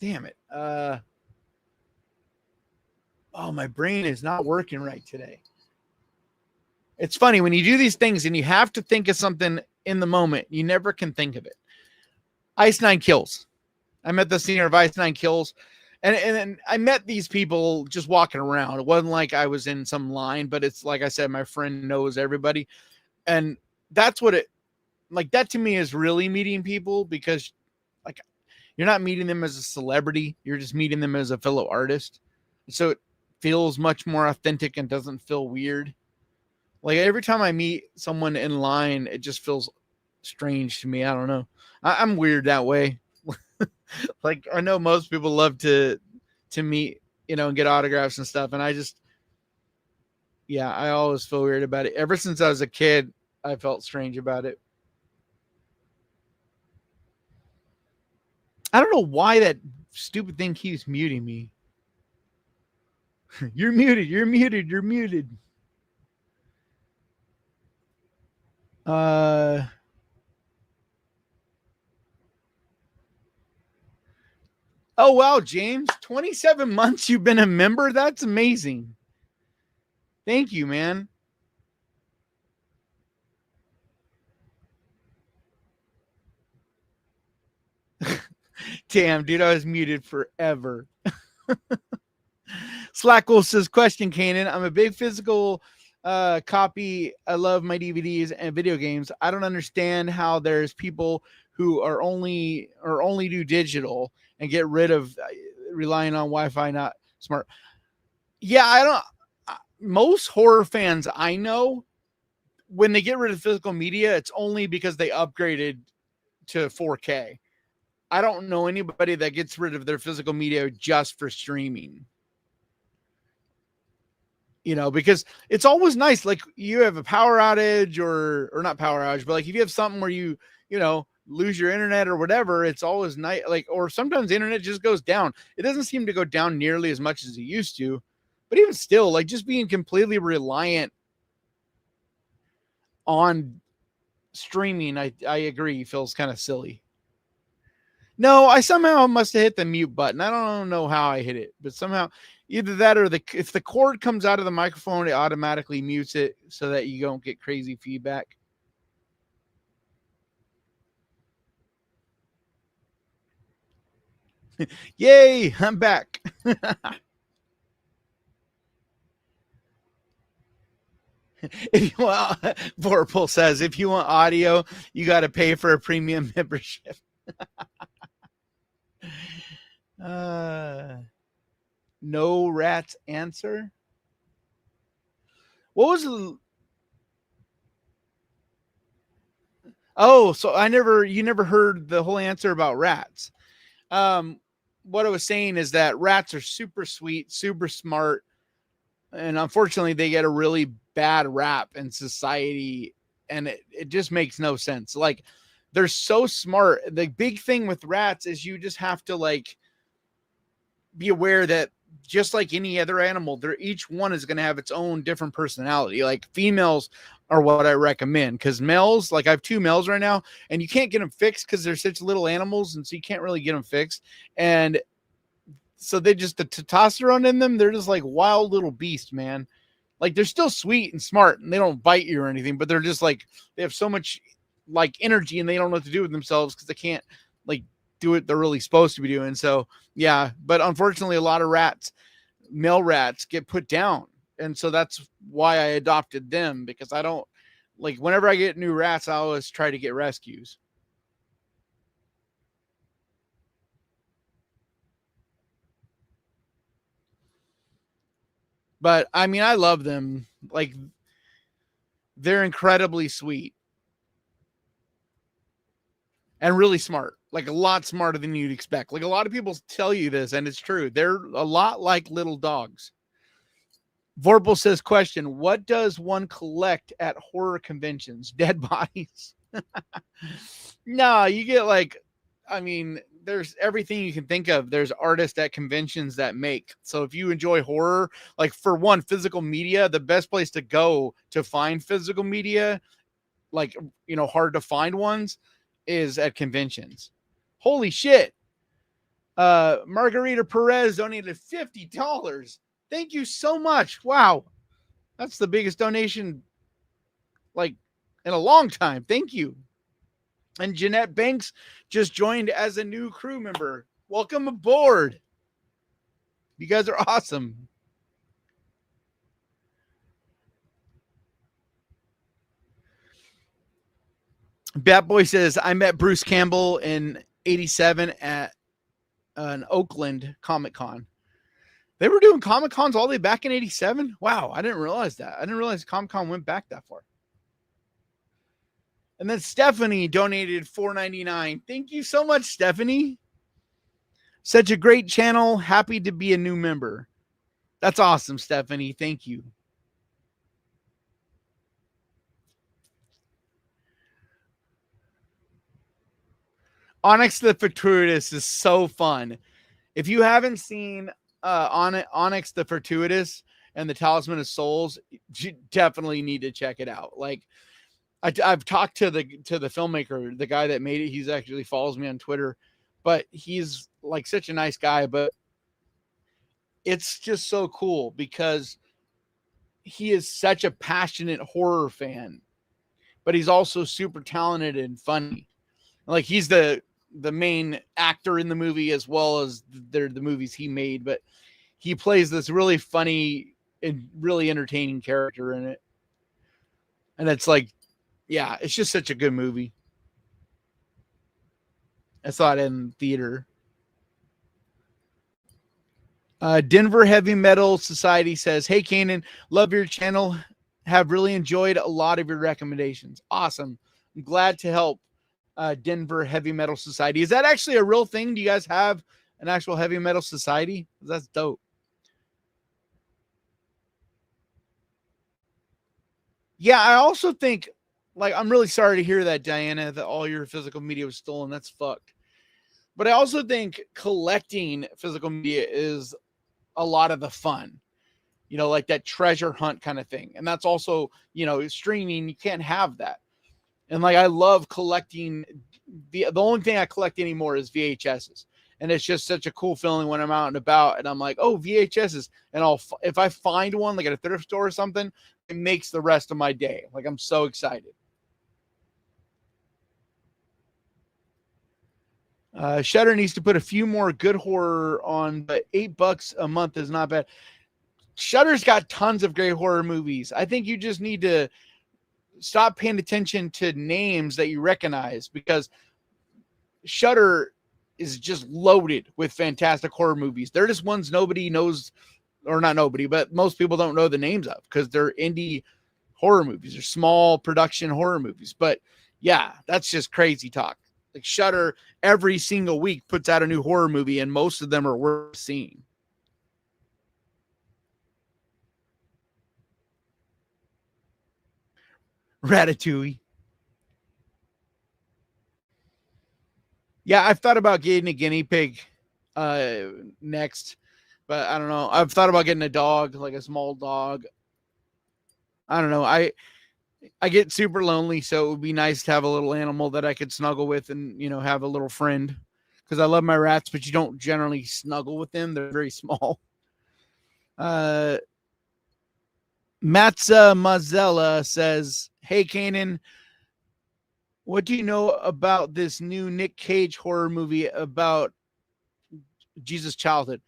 damn it. Oh, my brain is not working right today. It's funny when you do these things and you have to think of something in the moment, you never can think of it. Ice Nine Kills. I met the singer of Ice Nine Kills, and I met these people just walking around. It wasn't like I was in some line, but it's like I said, my friend knows everybody. And that's what it, like, that to me is really meeting people, because like you're not meeting them as a celebrity. You're just meeting them as a fellow artist. So it feels much more authentic and doesn't feel weird. Like every time I meet someone in line, it just feels strange to me. I don't know. I'm weird that way. Like I know most people love to meet, and get autographs and stuff. And I just, yeah, I always feel weird about it. Ever since I was a kid, I felt strange about it. I don't know why that stupid thing keeps muting me. You're muted. You're muted. You're muted. Oh wow, James, 27 months you've been a member. That's amazing. Thank you, man. Damn, dude, I was muted forever. Slackwolf says, question, Kanan. I'm a big physical copy. I love my DVDs and video games. I don't understand how there's people who are only do digital and get rid of relying on Wi-Fi, not smart. Yeah, I don't. Most horror fans I know, when they get rid of physical media, it's only because they upgraded to 4K. I don't know anybody that gets rid of their physical media just for streaming. Because it's always nice. Like you have a power outage or not power outage, but like if you have something where you lose your internet or whatever, it's always nice. Like, or sometimes the internet just goes down. It doesn't seem to go down nearly as much as it used to, but even still, like just being completely reliant on streaming, I agree, feels kind of silly. No, I somehow must have hit the mute button. I don't know how I hit it, but somehow either that or if the cord comes out of the microphone, it automatically mutes it so that you don't get crazy feedback. Yay, I'm back. If you want, Vorpal says, if you want audio, you got to pay for a premium membership. No rats answer. What was the... Oh, so you never heard the whole answer about rats. What I was saying is that rats are super sweet, super smart, and unfortunately they get a really bad rap in society, and it just makes no sense. Like, they're so smart. The big thing with rats is you just have to like be aware that just like any other animal, each one is going to have its own different personality. Like, females are what I recommend, because males, like I have 2 males right now, and you can't get them fixed because they're such little animals, and so you can't really get them fixed. And so they just, the testosterone in them, they're just like wild little beasts, man. Like, they're still sweet and smart, and they don't bite you or anything, but they're just like, they have so much like energy, and they don't know what to do with themselves because they can't like do what they're really supposed to be doing. So yeah, but unfortunately a lot of rats, male rats, get put down, and so that's why I adopted them, because I don't like, whenever I get new rats, I always try to get rescues. But I mean, I love them. Like, they're incredibly sweet and really smart, like a lot smarter than you'd expect. Like, a lot of people tell you this, and it's true. They're a lot like little dogs. Vorpal says, question, what does one collect at horror conventions? Dead bodies? No, you get like, I mean, there's everything you can think of. There's artists at conventions that make. So if you enjoy horror, like, for one, physical media, the best place to go to find physical media, like, hard to find ones, is at conventions. Holy shit. Margarita Perez donated $50. Thank you so much. Wow. That's the biggest donation like in a long time. Thank you. And Jeanette Banks just joined as a new crew member. Welcome aboard. You guys are awesome. Bat Boy says, I met Bruce Campbell in 87 at an Oakland Comic Con. They were doing Comic Cons all the way back in 87? Wow, I didn't realize that. I didn't realize Comic Con went back that far. And then Stephanie donated $4.99. Thank you so much, Stephanie. Such a great channel. Happy to be a new member. That's awesome, Stephanie. Thank you. Onyx the Fortuitous is so fun. If you haven't seen Onyx the Fortuitous and the Talisman of Souls, you definitely need to check it out. Like, I've talked to the filmmaker, the guy that made it. He's actually follows me on Twitter, but he's like such a nice guy. But it's just so cool because he is such a passionate horror fan, but he's also super talented and funny. Like, he's the main actor in the movie as well as the movies he made, but he plays this really funny and really entertaining character in it. And it's like, yeah, it's just such a good movie. I saw it in theater. Denver Heavy Metal Society says, hey, Kanan, love your channel. Have really enjoyed a lot of your recommendations. Awesome. I'm glad to help. Denver Heavy Metal Society. Is that actually a real thing? Do you guys have an actual heavy metal society? That's dope. Yeah, I also think, like, I'm really sorry to hear that, Diana, that all your physical media was stolen. That's fucked. But I also think collecting physical media is a lot of the fun, like that treasure hunt kind of thing. And that's also, streaming, you can't have that. And like, I love collecting. The only thing I collect anymore is VHSs. And it's just such a cool feeling when I'm out and about and I'm like, oh, VHSs. And if I find one like at a thrift store or something, it makes the rest of my day. Like, I'm so excited. Shudder needs to put a few more good horror on, but $8 a month is not bad. Shudder's got tons of great horror movies. I think you just need to stop paying attention to names that you recognize, because Shudder is just loaded with fantastic horror movies. They're just ones nobody knows, or not nobody, but most people don't know the names of, because they're indie horror movies. They're small production horror movies. But yeah, that's just crazy talk. Like Shudder every single week puts out a new horror movie, and most of them are worth seeing. Ratatouille. Yeah, I've thought about getting a guinea pig next, but I don't know. I've thought about getting a dog, like a small dog. I don't know. I get super lonely, so it would be nice to have a little animal that I could snuggle with and, have a little friend. Because I love my rats, but you don't generally snuggle with them. They're very small. Matza Mazzella says, "Hey, Kanan, what do you know about this new Nick Cage horror movie about Jesus' childhood?"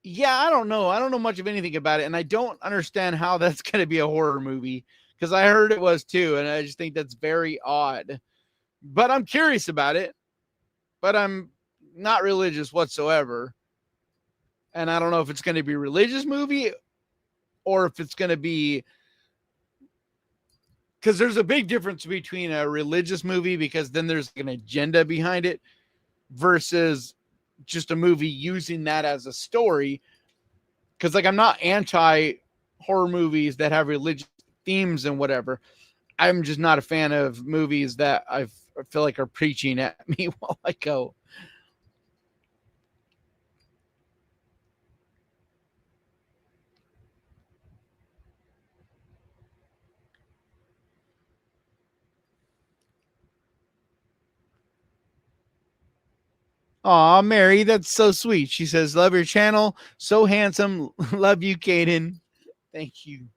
Yeah, I don't know. I don't know much of anything about it, and I don't understand how that's going to be a horror movie, because I heard it was too, and I just think that's very odd. But I'm curious about it, but I'm not religious whatsoever. And I don't know if it's going to be a religious movie or if it's going to be, because there's a big difference between a religious movie, because then there's an agenda behind it, versus just a movie using that as a story. Because like, I'm not anti horror movies that have religious themes and whatever. I'm just not a fan of movies that I feel like are preaching at me while I go. Aw, Mary, that's so sweet. She says, "Love your channel. So handsome. Love you, Kaden." Thank you.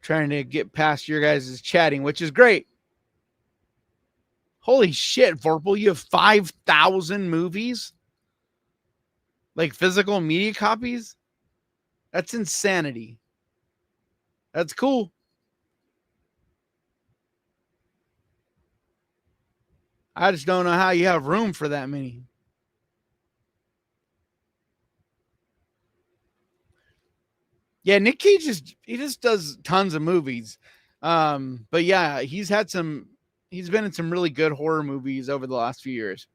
Trying to get past your guys' chatting, which is great. Holy shit, Vorpal, you have 5,000 movies? Like physical media copies? That's insanity. That's cool. I just don't know how you have room for that many. Yeah, Nick Cage just does tons of movies. But yeah, he's been in some really good horror movies over the last few years.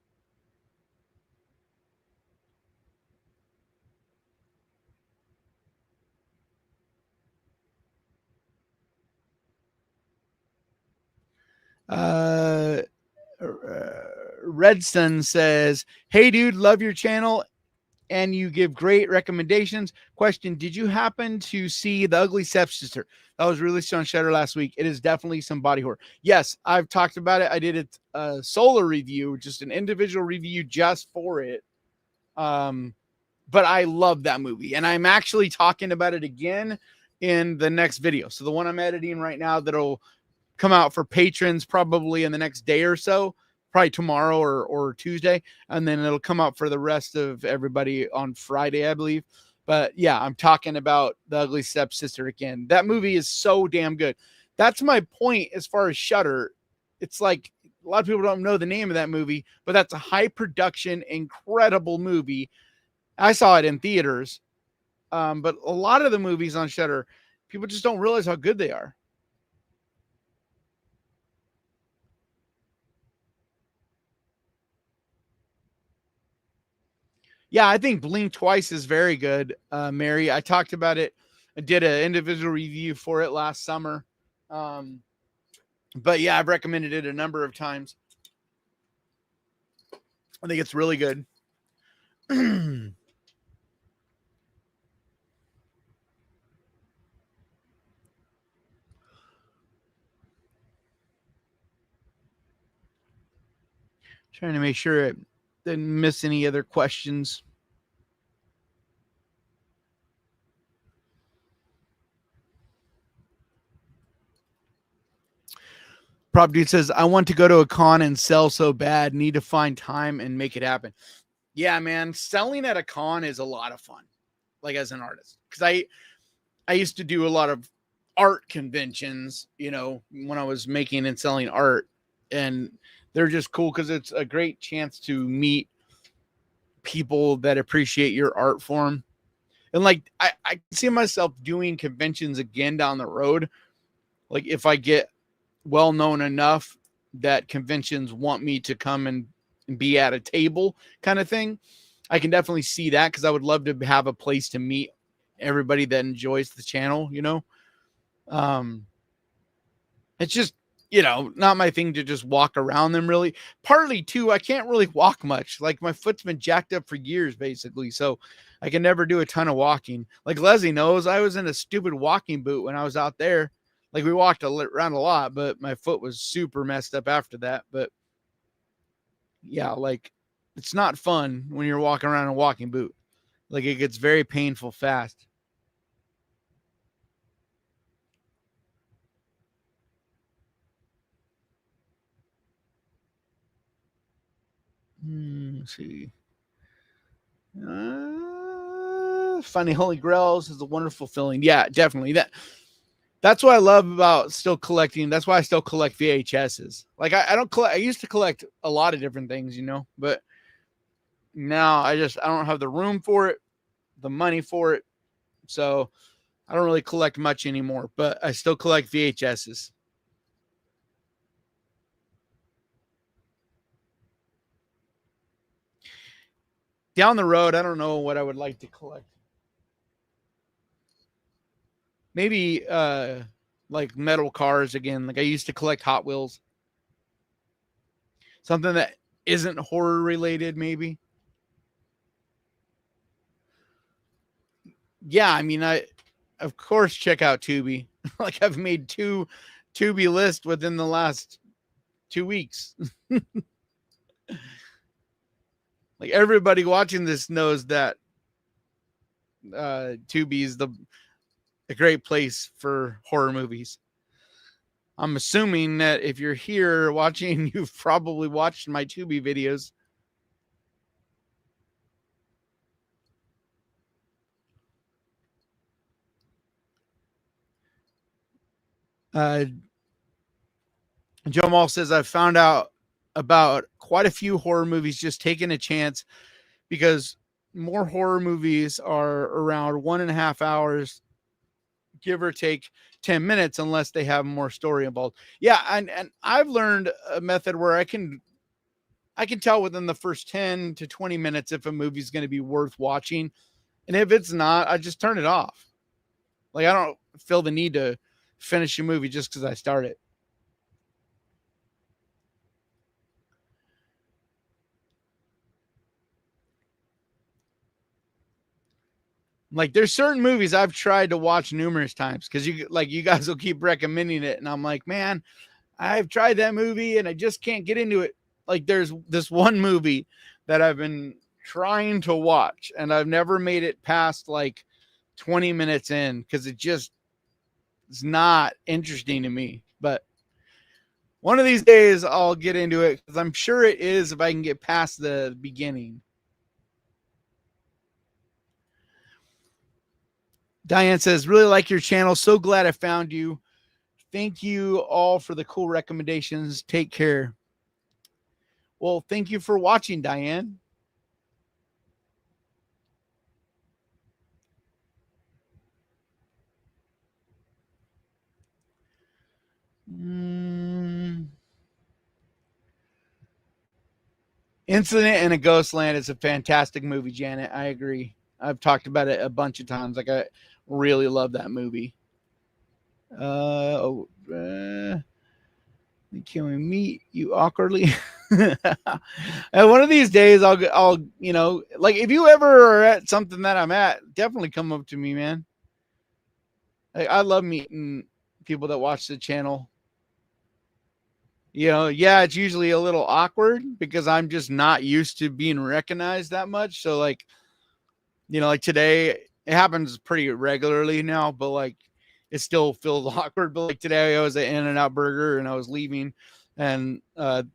Uh, Redson says, "Hey, dude, love your channel and you give great recommendations. Question: did you happen to see The Ugly Stepsister? That was released on Shudder last week. It is definitely some body horror. Yes, I've talked about it. I did a solo review, just an individual review just for it. But I love that movie, and I'm actually talking about it again in the next video. So the one I'm editing right now, that'll come out for patrons probably in the next day or so, probably tomorrow or Tuesday, and then it'll come out for the rest of everybody on Friday, I believe. But yeah, I'm talking about The Ugly Stepsister again. That movie is so damn good. That's my point as far as Shudder. It's like a lot of people don't know the name of that movie, but that's a high production, incredible movie. I saw it in theaters, but a lot of the movies on Shudder, people just don't realize how good they are. Yeah, I think Blink Twice is very good, Mary. I talked about it. I did an individual review for it last summer. Um, but yeah, I've recommended it a number of times. I think it's really good. Trying to make sure Didn't miss any other questions. Prop Dude says, I want to go to a con and sell so bad. Need to find time and make it happen. Yeah, man. Selling at a con is a lot of fun. Like as an artist. Because I used to do a lot of art conventions, you know, when I was making and selling art. And they're just cool because it's a great chance to meet people that appreciate your art form. And like I see myself doing conventions again down the road. Like if I get well known enough that conventions want me to come and be at a table kind of thing, I can definitely see that because I would love to have a place to meet everybody that enjoys the channel, you know. It's just, you know, not my thing to just walk around them really. Partly too, I can't really walk much. Like my foot's been jacked up for years basically, so I can never do a ton of walking. Like Leslie knows, I was in a stupid walking boot when I was out there. Like we walked around a lot, but my foot was super messed up after that. But yeah, like it's not fun when you're walking around in a walking boot. Like it gets very painful fast. Let's see. Finding Holy Grails is a wonderful feeling. Yeah, definitely. That's what I love about still collecting. That's why I still collect VHSs. Like I don't collect. I used to collect a lot of different things, you know, but now I don't have the room for it, the money for it, so I don't really collect much anymore. But I still collect VHSs. Down the road, I don't know what I would like to collect. Maybe like metal cars again. Like I used to collect Hot Wheels. Something that isn't horror related, maybe. Yeah, I mean, I of course check out Tubi. Like I've made 2 Tubi lists within the last 2 weeks. Like everybody watching this knows that Tubi is a great place for horror movies. I'm assuming that if you're here watching, you've probably watched my Tubi videos. Joe Mall says, I've found out about quite a few horror movies just taking a chance because more horror movies are around 1.5 hours, give or take 10 minutes, unless they have more story involved. Yeah. And I've learned a method where I can tell within the first 10 to 20 minutes if a movie is going to be worth watching. And if it's not, I just turn it off. Like I don't feel the need to finish a movie just because I start it. Like there's certain movies I've tried to watch numerous times because you guys will keep recommending it, and I'm like, man, I've tried that movie and I just can't get into it. Like there's this one movie that I've been trying to watch and I've never made it past like 20 minutes in because it's not interesting to me. But one of these days I'll get into it because I'm sure it is if I can get past the beginning. Diane says, really like your channel. So glad I found you. Thank you all for the cool recommendations. Take care. Well, thank you for watching, Diane. Incident in a Ghostland is a fantastic movie, Janet. I agree. I've talked about it a bunch of times. Like I really love that movie. Can we meet you awkwardly? And one of these days, I'll, you know, like if you ever are at something that I'm at, definitely come up to me, man. I love meeting people that watch the channel. Yeah, it's usually a little awkward because I'm just not used to being recognized that much. So like, like today, it happens pretty regularly now, but like it still feels awkward. But like today, I was at In-N-Out Burger and I was leaving, and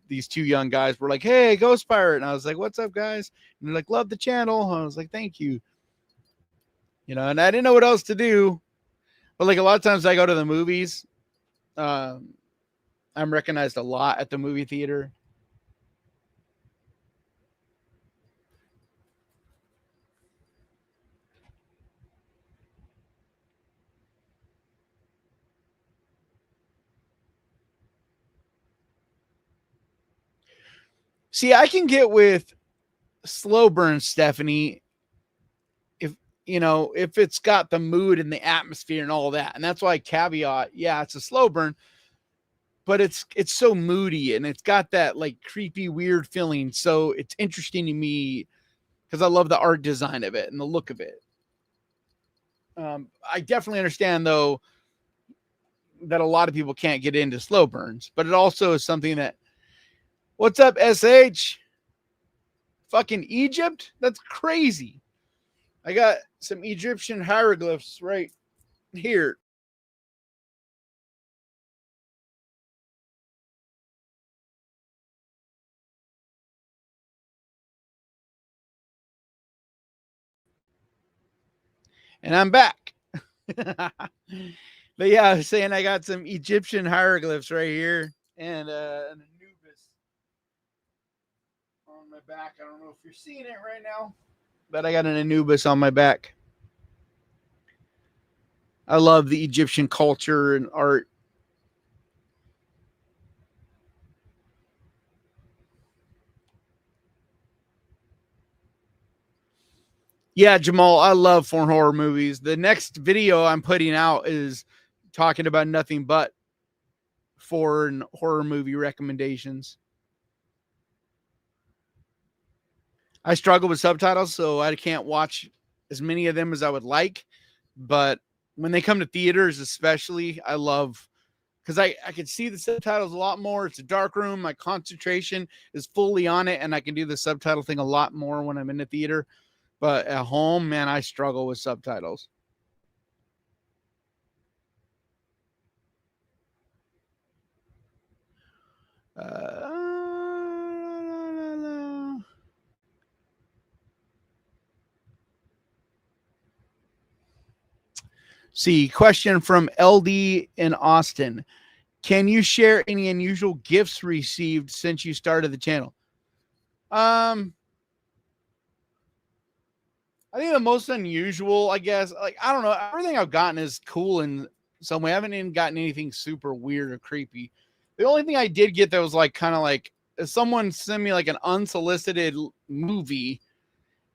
these two young guys were like, "Hey, Ghost Pirate," and I was like, "What's up, guys?" And they're like, "Love the channel." And I was like, "Thank you." And I didn't know what else to do. But like a lot of times, I go to the movies. Um, I'm recognized a lot at the movie theater. See, I can get with slow burn, Stephanie, if it's got the mood and the atmosphere and all that. And that's why I caveat, yeah, it's a slow burn, but it's so moody and it's got that like creepy, weird feeling. So it's interesting to me because I love the art design of it and the look of it. I definitely understand though that a lot of people can't get into slow burns, but it also is something that, what's up, SH? Fucking Egypt? That's crazy. I got some Egyptian hieroglyphs right here. And I'm back. But yeah, I was saying I got some Egyptian hieroglyphs right here and an Anubis on my back. I don't know if you're seeing it right now, but I got an Anubis on my back. I love the Egyptian culture and art. Yeah, Jamal, I love foreign horror movies. The next video I'm putting out is talking about nothing but foreign horror movie recommendations. I struggle with subtitles, so I can't watch as many of them as I would like. But when they come to theaters, especially, I love because I can see the subtitles a lot more. It's a dark room. My concentration is fully on it, and I can do the subtitle thing a lot more when I'm in the theater. But at home, man, I struggle with subtitles. See, question from LD in Austin. Can you share any unusual gifts received since you started the channel? I think the most unusual, I guess, like I don't know, everything I've gotten is cool in some way. I haven't even gotten anything super weird or creepy. The only thing I did get that was like kind of like someone sent me like an unsolicited movie,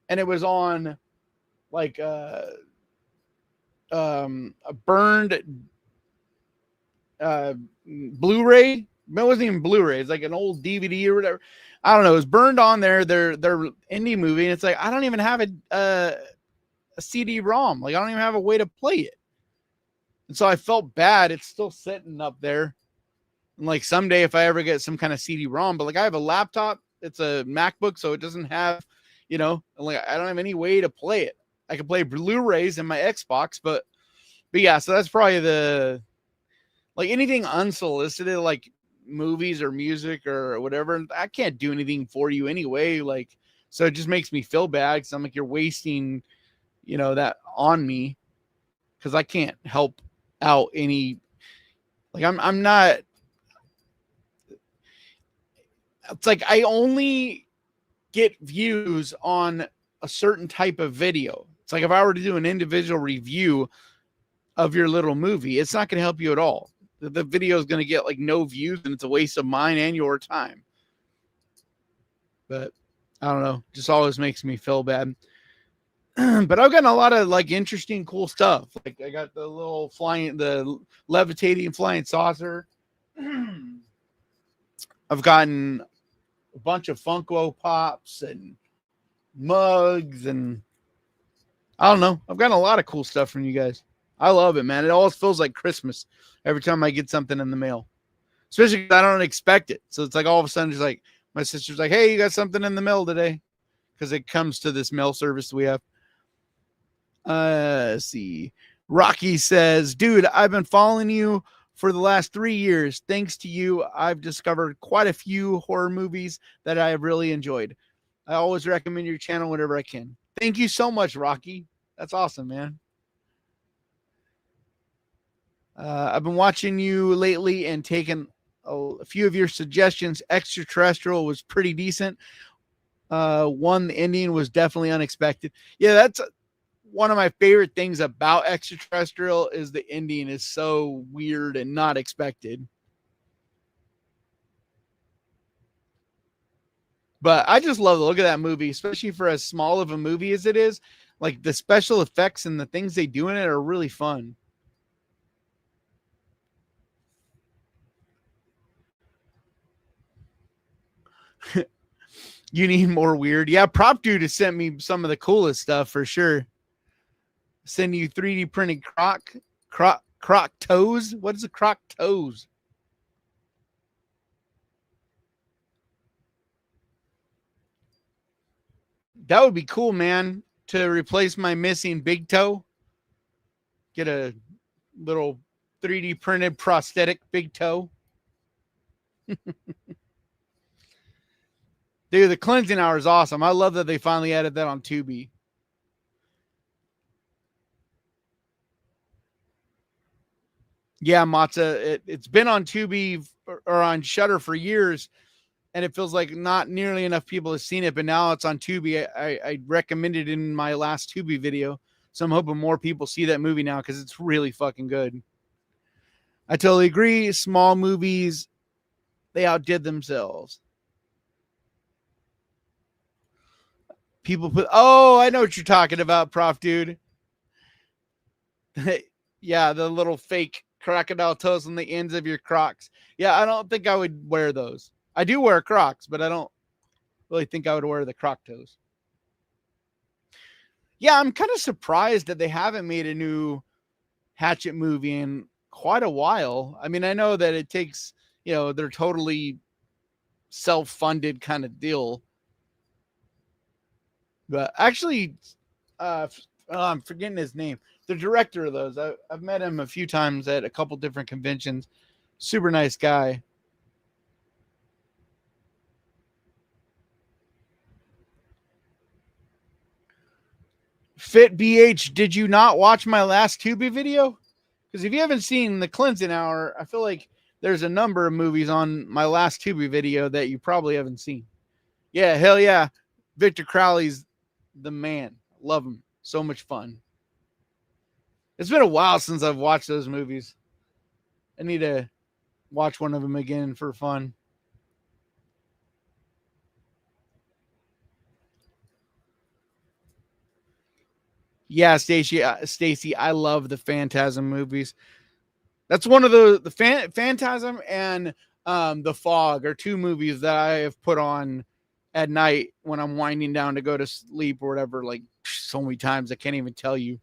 and it was on like a burned Blu-ray. It wasn't even Blu-ray. It's like an old DVD or whatever. I don't know. It was burned on their indie movie, and it's like I don't even have a CD-ROM. Like I don't even have a way to play it, and so I felt bad. It's still sitting up there, and like someday if I ever get some kind of CD-ROM, but like I have a laptop. It's a MacBook, so it doesn't have, like I don't have any way to play it. I can play Blu-rays in my Xbox, but yeah. So that's probably the like anything unsolicited, like movies or music or whatever. I can't do anything for you anyway. Like, so it just makes me feel bad because I'm like, you're wasting, that on me because I can't help out any. Like, I'm not. It's like I only get views on a certain type of video. It's like if I were to do an individual review of your little movie, it's not going to help you at all. The video is going to get like no views and it's a waste of mine and your time. But I don't know, just always makes me feel bad. But I've gotten a lot of like interesting, cool stuff. Like I got the levitating flying saucer. I've gotten a bunch of Funko Pops and mugs, and I don't know. I've gotten a lot of cool stuff from you guys. I love it, man. It always feels like Christmas every time I get something in the mail. especially because I don't expect it. So it's like all of a sudden, just like my sister's like, "Hey, you got something in the mail today?" Because it comes to this mail service we have. Let's see. Rocky says, "Dude, I've been following you for the last 3 years. Thanks to you, I've discovered quite a few horror movies that I have really enjoyed. I always recommend your channel whenever I can." Thank you so much, Rocky. That's awesome, man. I've been watching you lately and taking a few of your suggestions. Extraterrestrial was pretty decent. One, the ending was definitely unexpected. Yeah, that's one of my favorite things about Extraterrestrial is the ending is so weird and not expected. But I just love the look of that movie, especially for as small of a movie as it is. Like the special effects and the things they do in it are really fun. You need more weird. Yeah, Prop Dude has sent me some of the coolest stuff for sure. Send you 3D printed croc toes. What is a croc toes? That would be cool, man. To replace my missing big toe, get a little 3D printed prosthetic big toe. Dude, the cleansing hour is awesome. I love that they finally added that on Tubi. Yeah, Matza, it's been on Tubi or on Shutter for years, and it feels like not nearly enough people have seen it. But now it's on Tubi. I recommended it in my last Tubi video, so I'm hoping more people see that movie now because it's really fucking good. I totally agree. Small movies, they outdid themselves. People put, oh, I know what you're talking about, Prof Dude. Yeah, the little fake crocodile toes on the ends of your Crocs. Yeah, I don't think I would wear those. I do wear Crocs, but I don't really think I would wear the Croc toes. Yeah, I'm kind of surprised that they haven't made a new Hatchet movie in quite a while. I mean, I know that it takes, they're totally self-funded kind of deal. But actually, I'm forgetting his name. The director of those, I've met him a few times at a couple different conventions. Super nice guy. Fit BH, did you not watch my last Tubi video? Because if you haven't seen the Cleansing Hour, I feel like there's a number of movies on my last Tubi video that you probably haven't seen. Yeah, hell yeah. Victor Crowley's the man. Love him. So much fun. It's been a while since I've watched those movies. I need to watch one of them again for fun. Yeah, Stacy, I love the Phantasm movies. That's one of the Phantasm and The Fog are two movies that I have put on at night when I'm winding down to go to sleep or whatever. Like so many times I can't even tell you.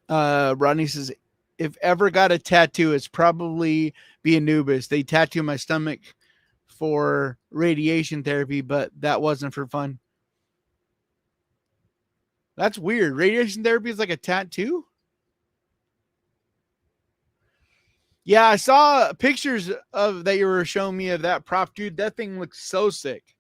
Rodney says, if ever got a tattoo, it's probably be Anubis. They tattoo my stomach for radiation therapy, but that wasn't for fun. That's weird. Radiation therapy is like a tattoo? Yeah, I saw pictures of that you were showing me of that prop, dude. That thing looks so sick.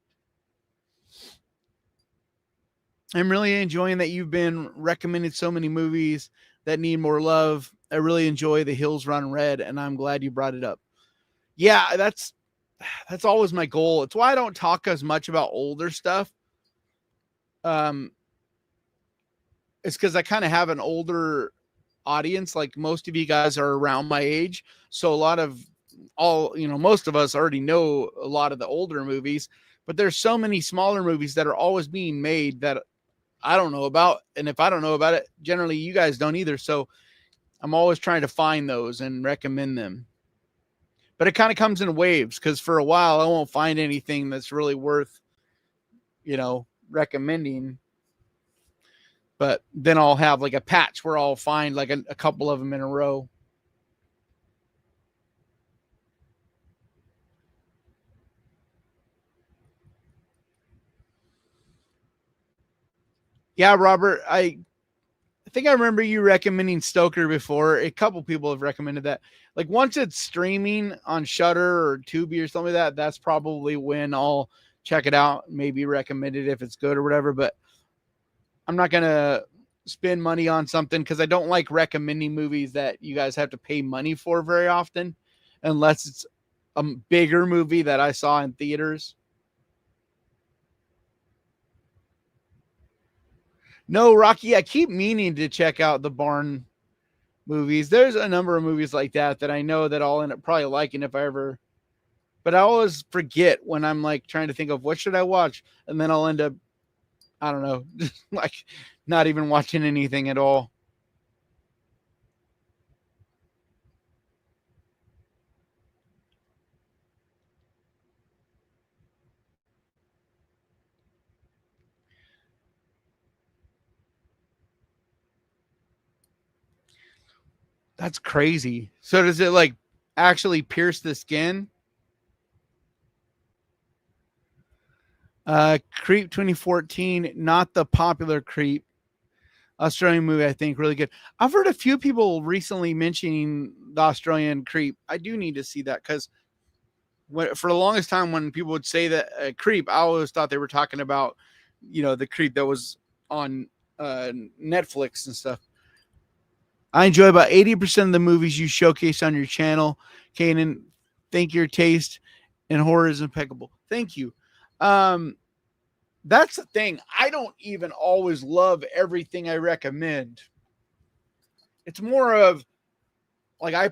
I'm really enjoying that you've been recommended so many movies that need more love. I really enjoy The Hills Run Red, and I'm glad you brought it up. Yeah, that's always my goal. It's why I don't talk as much about older stuff. It's because I kind of have an older audience. Like most of you guys are around my age, so most of us already know a lot of the older movies. But there's so many smaller movies that are always being made that I don't know about. And if I don't know about it, generally you guys don't either. So I'm always trying to find those and recommend them. but it kind of comes in waves because for a while I won't find anything that's really worth, recommending. But then I'll have like a patch where I'll find like a couple of them in a row. Yeah, Robert, I think I remember you recommending Stoker before. A couple people have recommended that. Like once it's streaming on Shudder or Tubi or something like that, that's probably when I'll check it out, maybe recommend it if it's good or whatever. But I'm not going to spend money on something because I don't like recommending movies that you guys have to pay money for very often, unless it's a bigger movie that I saw in theaters. No, Rocky, I keep meaning to check out the Barn movies. There's a number of movies like that I know that I'll end up probably liking if I ever, but I always forget when I'm like trying to think of what should I watch, and then I'll end up, I don't know, like not even watching anything at all. That's crazy. So does it like actually pierce the skin? Creep 2014, not the popular Creep. Australian movie, I think, really good. I've heard a few people recently mentioning the Australian Creep. I do need to see that because for the longest time when people would say that Creep, I always thought they were talking about, the Creep that was on Netflix and stuff. I enjoy about 80% of the movies you showcase on your channel. Kanan, think your taste in horror is impeccable. Thank you. That's the thing. I don't even always love everything I recommend. It's more of like I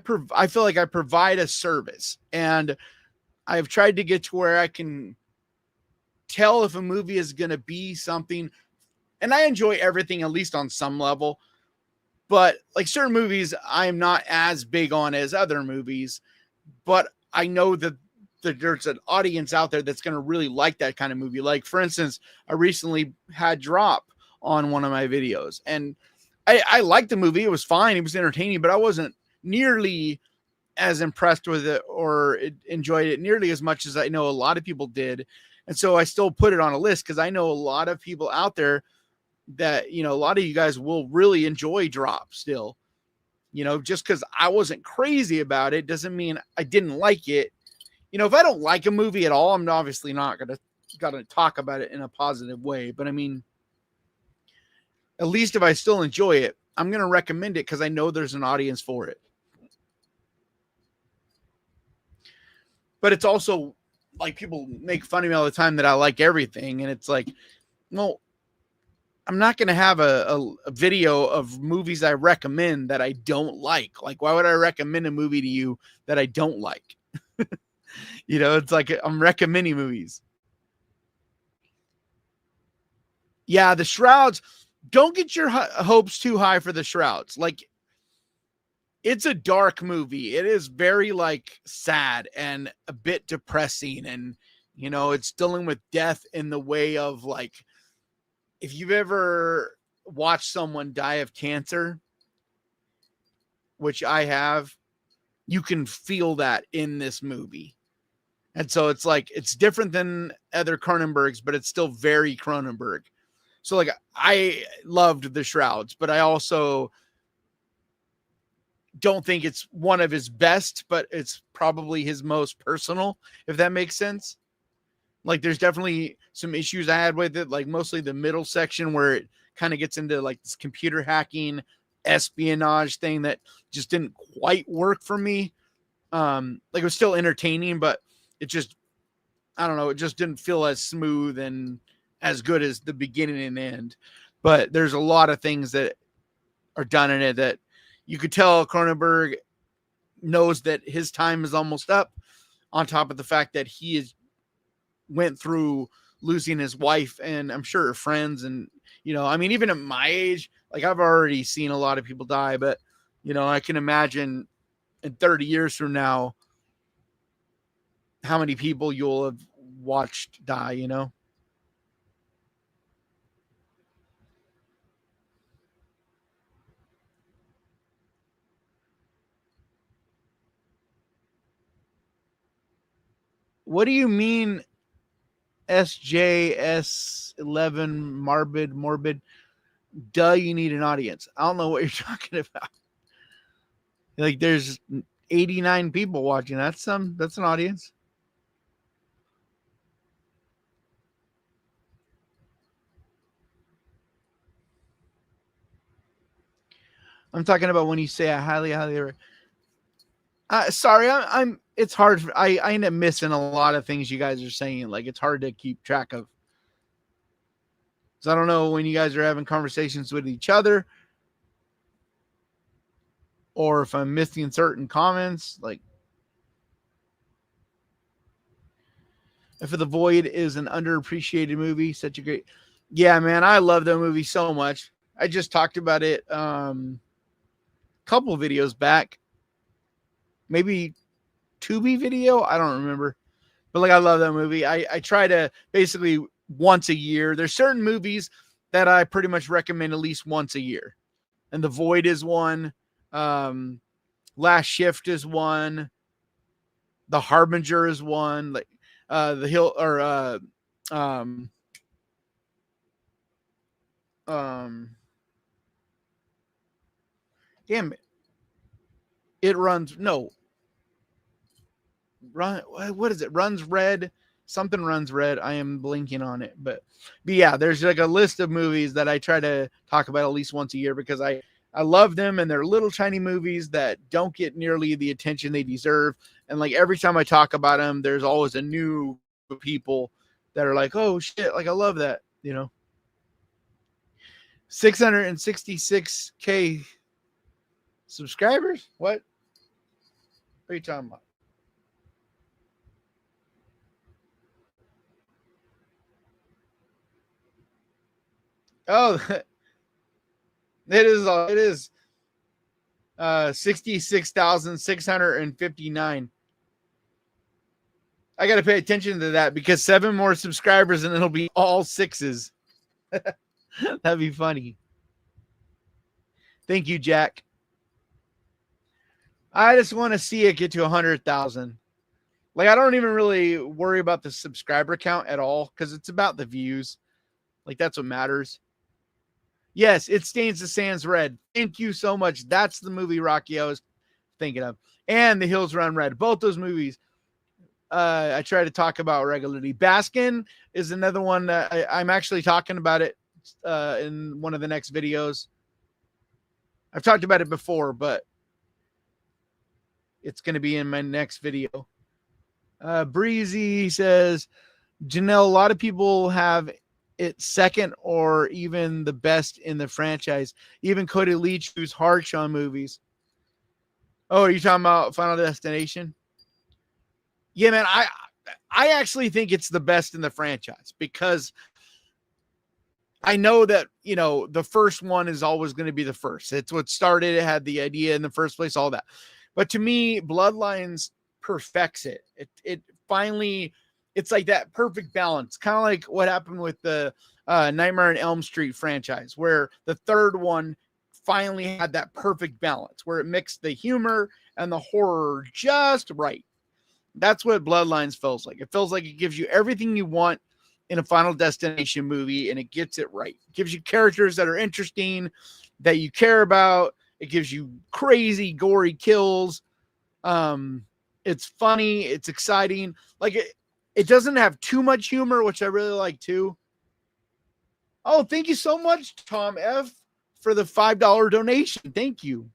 feel like I provide a service, and I've tried to get to where I can tell if a movie is going to be something, and I enjoy everything at least on some level. But like certain movies, I'm not as big on as other movies, but I know that there's an audience out there that's going to really like that kind of movie. Like, for instance, I recently had Drop on one of my videos, and I liked the movie. It was fine. It was entertaining, but I wasn't nearly as impressed with it or enjoyed it nearly as much as I know a lot of people did. And so I still put it on a list because I know a lot of people out there that, a lot of you guys will really enjoy Drop still. Just because I wasn't crazy about it doesn't mean I didn't like it. If I don't like a movie at all, I'm obviously not gonna talk about it in a positive way. But I mean, at least if I still enjoy it, I'm gonna recommend it because I know there's an audience for it. But it's also like people make fun of me all the time that I like everything, and it's like, well, I'm not going to have a video of movies I recommend that I don't like. Like, why would I recommend a movie to you that I don't like? It's like I'm recommending movies. Yeah, The Shrouds. Don't get your hopes too high for The Shrouds. Like, it's a dark movie. It is very like sad and a bit depressing, and it's dealing with death in the way of like, if you've ever watched someone die of cancer, which I have, you can feel that in this movie. And so it's like, it's different than other Cronenbergs, but it's still very Cronenberg. So like, I loved The Shrouds, but I also don't think it's one of his best, but it's probably his most personal, if that makes sense. Like, there's definitely some issues I had with it, like mostly the middle section where it kind of gets into like this computer hacking espionage thing that just didn't quite work for me. Like, it was still entertaining, but it just, I don't know, it just didn't feel as smooth and as good as the beginning and end. But there's a lot of things that are done in it that you could tell Cronenberg knows that his time is almost up, on top of the fact that he is went through losing his wife and I'm sure her friends. And, I mean, even at my age, like, I've already seen a lot of people die, but, I can imagine in 30 years from now, how many people you'll have watched die, you know? What do you mean SJS11 morbid? Duh, you need an audience. I don't know what you're talking about. Like there's 89 people watching. That's an audience. I'm talking about when you say I highly sorry, I'm it's hard. I end up missing a lot of things you guys are saying. Like it's hard to keep track of. So I don't know when you guys are having conversations with each other or if I'm missing certain comments. Like if The Void is an underappreciated movie, such a great. Yeah, man, I love that movie so much. I just talked about it couple videos back. Maybe Tubi video, I don't remember. But like I love that movie. I try to basically once a year. There's certain movies that I pretty much recommend at least once a year. And The Void is one. Last Shift is one. The Harbinger is one. Like the Hill or damn it. It runs no. Run what is it? Runs red. Something runs red. I am blinking on it. But yeah, there's like a list of movies that I try to talk about at least once a year because I love them and they're little tiny movies that don't get nearly the attention they deserve. And like every time I talk about them, there's always a new people that are like, oh shit, like I love that, you know. 666K subscribers? What are you talking about? Oh, it is 66,659. I got to pay attention to that because 7 more subscribers and it'll be all 6s. That'd be funny. Thank you, Jack. I just want to see it get to 100,000. Like I don't even really worry about the subscriber count at all because it's about the views. Like that's what matters. Yes, It Stains the Sands Red. Thank you so much. That's the movie, Rocky, I was thinking of. And The Hills Run Red. Both those movies I try to talk about regularly. Baskin is another one that I'm actually talking about it in one of the next videos. I've talked about it before, but it's going to be in my next video. Breezy says, Janelle, a lot of people have it second or even the best in the franchise. Even Cody Leach, who's harsh on movies. Oh, are you talking about Final Destination? Yeah, man, I actually think it's the best in the franchise because I know that, you know, the first one is always going to be the first. It's what started it, had the idea in the first place, all that. But to me, Bloodlines perfects it. It finally, it's like that perfect balance, kind of like what happened with the Nightmare on Elm Street franchise, where the third one finally had that perfect balance, where it mixed the humor and the horror just right. That's what Bloodlines feels like. It feels like it gives you everything you want in a Final Destination movie, and it gets it right. It gives you characters that are interesting, that you care about. It gives you crazy, gory kills. It's funny. It's exciting. Like it doesn't have too much humor, which I really like too. Oh, thank you so much, Tom F, for the $5 donation. Thank you.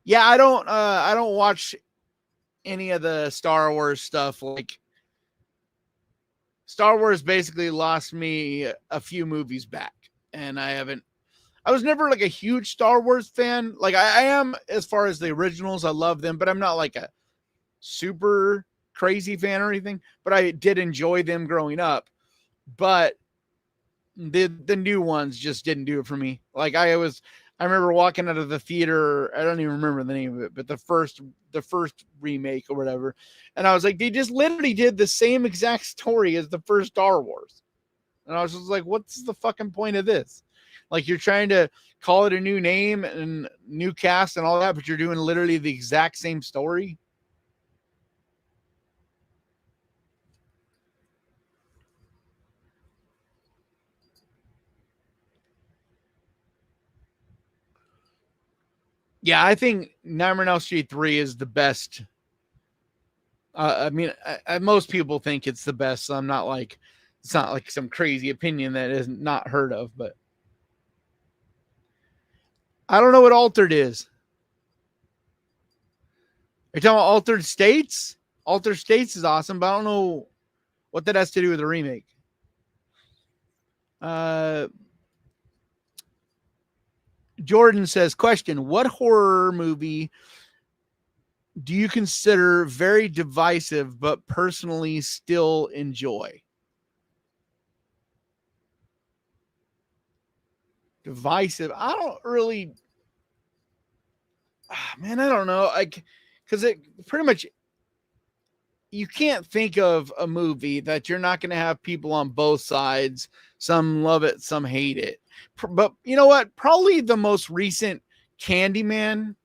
Yeah, I don't watch any of the Star Wars stuff. Like Star Wars basically lost me a few movies back, and I was never like a huge Star Wars fan. Like I am as far as the originals. I love them, but I'm not like a super crazy fan or anything. But I did enjoy them growing up. But the new ones just didn't do it for me. Like I remember walking out of the theater. I don't even remember the name of it, but the first remake or whatever. And I was like, they just literally did the same exact story as the first Star Wars. And I was just like, what's the fucking point of this? Like, you're trying to call it a new name and new cast and all that, but you're doing literally the exact same story. Yeah, I think Nightmare on Elm Street 3 is the best. I mean, most people think it's the best. So I'm not like, it's not like some crazy opinion that is not heard of, but I don't know what Altered is. Are you talking about Altered States? Altered States is awesome, but I don't know what that has to do with the remake. Jordan says, question, what horror movie do you consider very divisive but personally still enjoy? Divisive. I don't really, man, I don't know. Like, because it pretty much, you can't think of a movie that you're not going to have people on both sides. Some love it, some hate it. But you know what? Probably the most recent Candyman,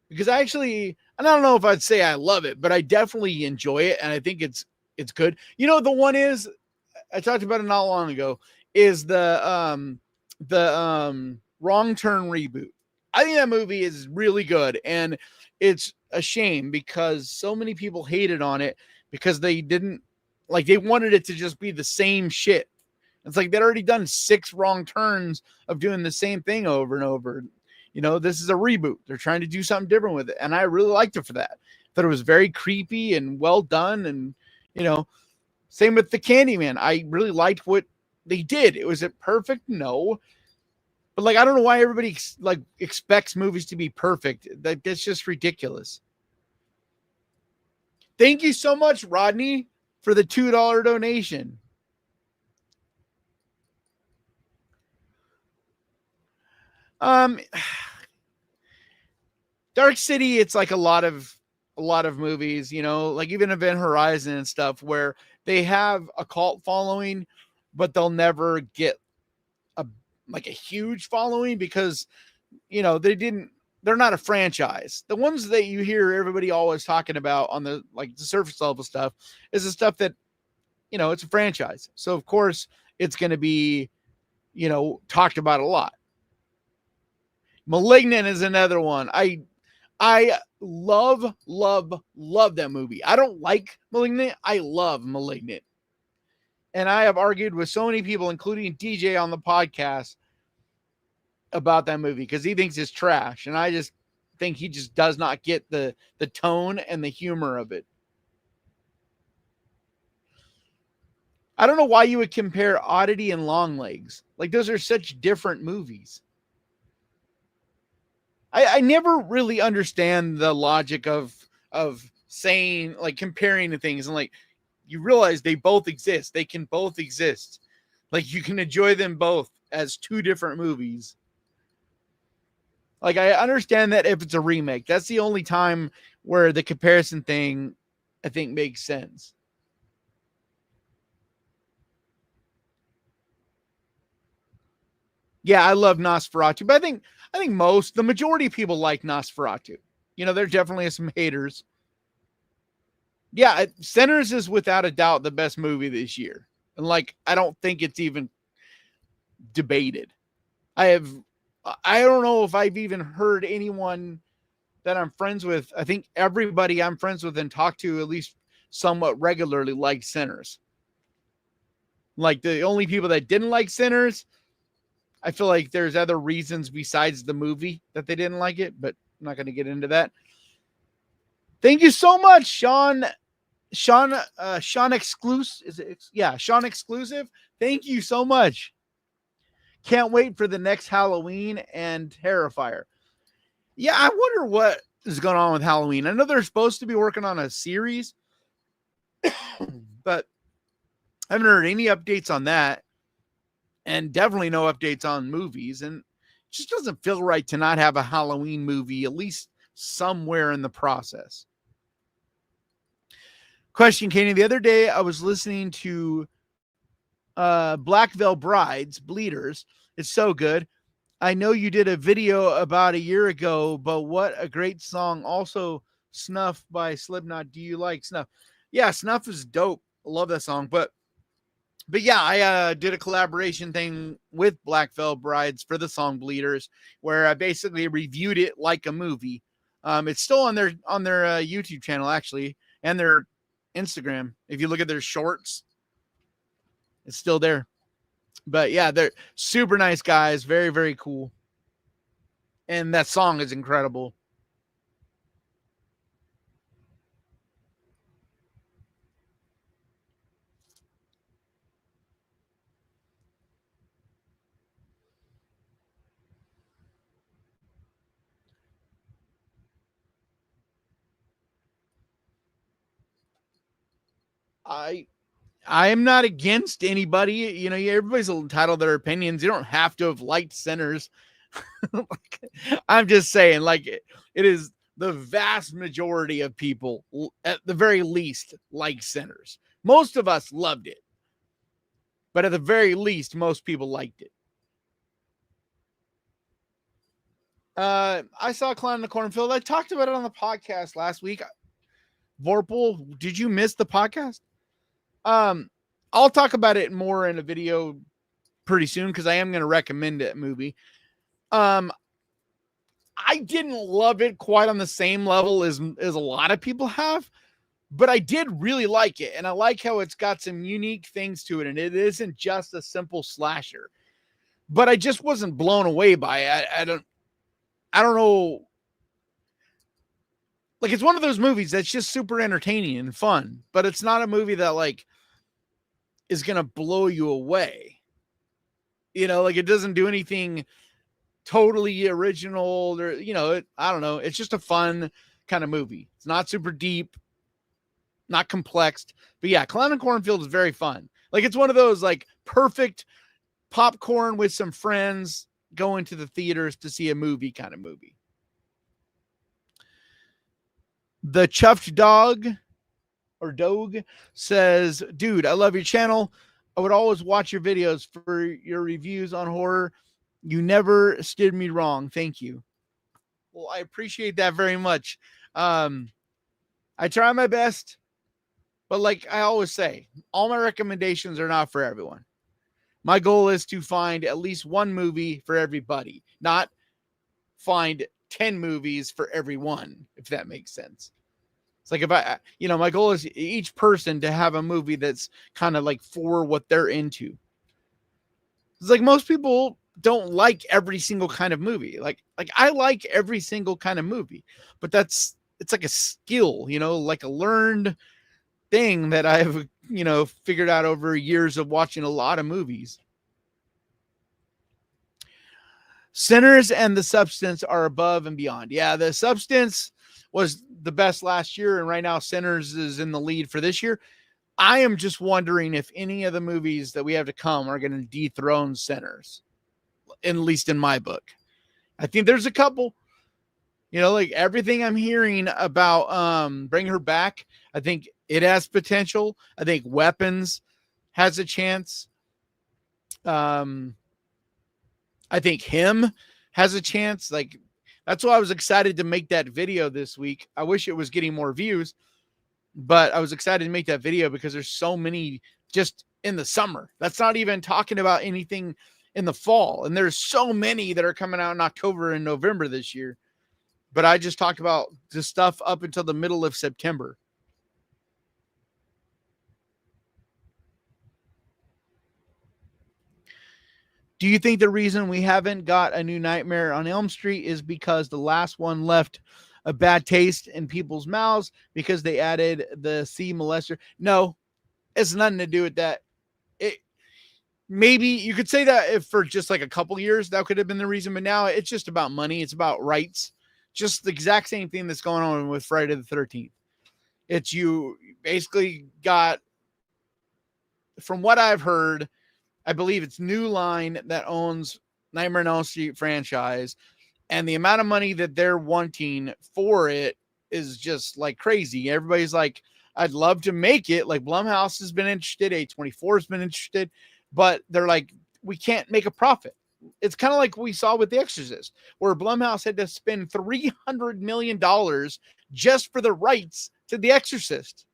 because I actually, and I don't know if I'd say I love it, but I definitely enjoy it, and I think it's good. You know, the one is, I talked about it not long ago, is the Wrong Turn reboot. I think that movie is really good, and it's a shame because so many people hated on it because they didn't, like, they wanted it to just be the same shit. It's like they'd already done 6 wrong turns of doing the same thing over and over. You know, this is a reboot. They're trying to do something different with it. And I really liked it for that. Thought it was very creepy and well done. And, you know, same with the Candyman. I really liked what they did. Was it perfect? No. But like, I don't know why everybody like expects movies to be perfect. That's just ridiculous. Thank you so much, Rodney, for the $2 donation. Dark City, it's like a lot of movies, you know, like even Event Horizon and stuff, where they have a cult following, but they'll never get a huge following because, you know, they're not a franchise. The ones that you hear everybody always talking about on the like the surface level stuff is the stuff that, you know, it's a franchise. So of course it's going to be, you know, talked about a lot. Malignant is another one. I love that movie. I don't like Malignant. I love Malignant. And I have argued with so many people, including DJ on the podcast, about that movie because he thinks it's trash. And I just think he just does not get the tone and the humor of it. I don't know why you would compare Oddity and Longlegs. Like, those are such different movies. I never really understand the logic of saying, like, comparing the things, and like, you realize they both exist. They can both exist. Like, you can enjoy them both as 2 different movies. Like, I understand that if it's a remake, that's the only time where the comparison thing, I think, makes sense. Yeah, I love Nosferatu, but I think the majority of people like Nosferatu. You know, there definitely are some haters. Yeah, Sinners is without a doubt the best movie this year. And like, I don't think it's even debated. I don't know if I've even heard anyone that I'm friends with. I think everybody I'm friends with and talk to at least somewhat regularly like Sinners. Like, the only people that didn't like Sinners, I feel like there's other reasons besides the movie that they didn't like it, but I'm not going to get into that. Thank you so much, Sean Exclusive. Is it? Yeah, Sean Exclusive. Thank you so much. Can't wait for the next Halloween and Terrifier. Yeah, I wonder what is going on with Halloween. I know they're supposed to be working on a series, but I haven't heard any updates on that. And definitely no updates on movies. And, just doesn't feel right to not have a Halloween movie, at least somewhere in the process. Question, Katie. The other day I was listening to Black Veil Brides, Bleeders. It's so good. I know you did a video about a year ago, but what a great song. Also, Snuff by Slipknot. Do you like Snuff? Yeah, Snuff is dope. I love that song. But yeah, I did a collaboration thing with Black Veil Brides for the song Bleeders, where I basically reviewed it like a movie. It's still on their YouTube channel, actually, and their Instagram. If you look at their shorts, it's still there. But yeah, they're super nice guys. Very, very cool. And that song is incredible. I am not against anybody. You know, everybody's entitled to their opinions. You don't have to have liked Sinners. I'm just saying, like, it is the vast majority of people, at the very least, like Sinners. Most of us loved it, but at the very least, most people liked it. I saw Clown in the Cornfield. I talked about it on the podcast last week. Vorpal, did you miss the podcast? I'll talk about it more in a video pretty soon because I am going to recommend that movie. I didn't love it quite on the same level as a lot of people have, but I did really like it, and I like how it's got some unique things to it, and it isn't just a simple slasher. But I just wasn't blown away by it. I don't know. Like, it's one of those movies that's just super entertaining and fun, but it's not a movie that like is going to blow you away. You know, like, it doesn't do anything totally original or, you know, I don't know. It's just a fun kind of movie. It's not super deep, not complex, but yeah, Clown and Cornfield is very fun. Like, it's one of those like perfect popcorn with some friends going to the theaters to see a movie kind of movie. The Chuffed Dog or Dog says, dude, I love your channel. I would always watch your videos for your reviews on horror. You never steered me wrong. Thank you. Well, I appreciate that very much. I try my best, but like I always say, all my recommendations are not for everyone. My goal is to find at least one movie for everybody, not find 10 movies for everyone, if that makes sense. It's like, if I, you know, my goal is each person to have a movie that's kind of like for what they're into. It's like most people don't like every single kind of movie. Like I like every single kind of movie, but it's like a skill, you know, like a learned thing that I've, you know, figured out over years of watching a lot of movies. Sinners and The Substance are above and beyond. Yeah, The Substance was the best last year, and right now Sinners is in the lead for this year. I am just wondering if any of the movies that we have to come are going to dethrone Sinners, at least in my book. I think there's a couple, you know, like everything I'm hearing about Bring Her Back, I think it has potential. I think Weapons has a chance. I think Him has a chance. Like, that's why I was excited to make that video this week. I wish it was getting more views, but I was excited to make that video because there's so many just in the summer. That's not even talking about anything in the fall. And there's so many that are coming out in October and November this year. But I just talked about the stuff up until the middle of September. Do you think the reason we haven't got a new Nightmare on Elm Street is because the last one left a bad taste in people's mouths because they added the C molester? No, it's nothing to do with that. It maybe you could say that if for just like a couple years that could have been the reason, but now it's just about money. It's about rights. Just the exact same thing that's going on with Friday the 13th. It's you basically got, from what I've heard, I believe it's New Line that owns Nightmare on Elm Street franchise, and the amount of money that they're wanting for it is just like crazy. Everybody's like, I'd love to make it. Like Blumhouse has been interested, A24 has been interested, but they're like, we can't make a profit. It's kind of like we saw with The Exorcist, where Blumhouse had to spend $300 million just for the rights to The Exorcist.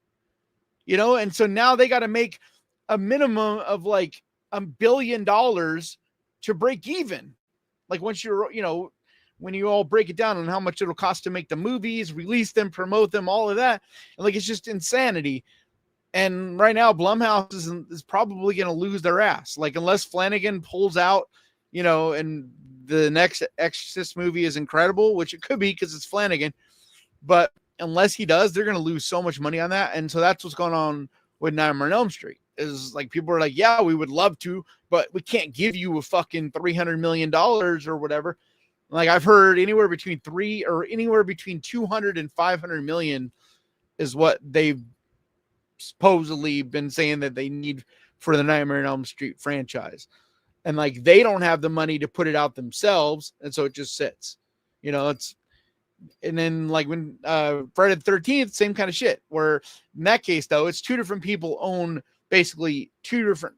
You know, and so now they got to make a minimum of like $1 billion to break even. Like once you're, you know, when you all break it down on how much it'll cost to make the movies, release them, promote them, all of that. And like, it's just insanity. And right now, Blumhouse is probably going to lose their ass. Like, unless Flanagan pulls out, you know, and the next Exorcist movie is incredible, which it could be because it's Flanagan. But unless he does, they're going to lose so much money on that. And so that's what's going on with Nightmare on Elm Street. Is like people are like, yeah, we would love to, but we can't give you a fucking $300 million or whatever. Like I've heard anywhere between 200 and 500 million is what they've supposedly been saying that they need for the Nightmare on Elm Street franchise. And like, they don't have the money to put it out themselves. And so it just sits, you know, and then like when Friday the 13th, same kind of shit, where in that case though, it's two different people own basically two different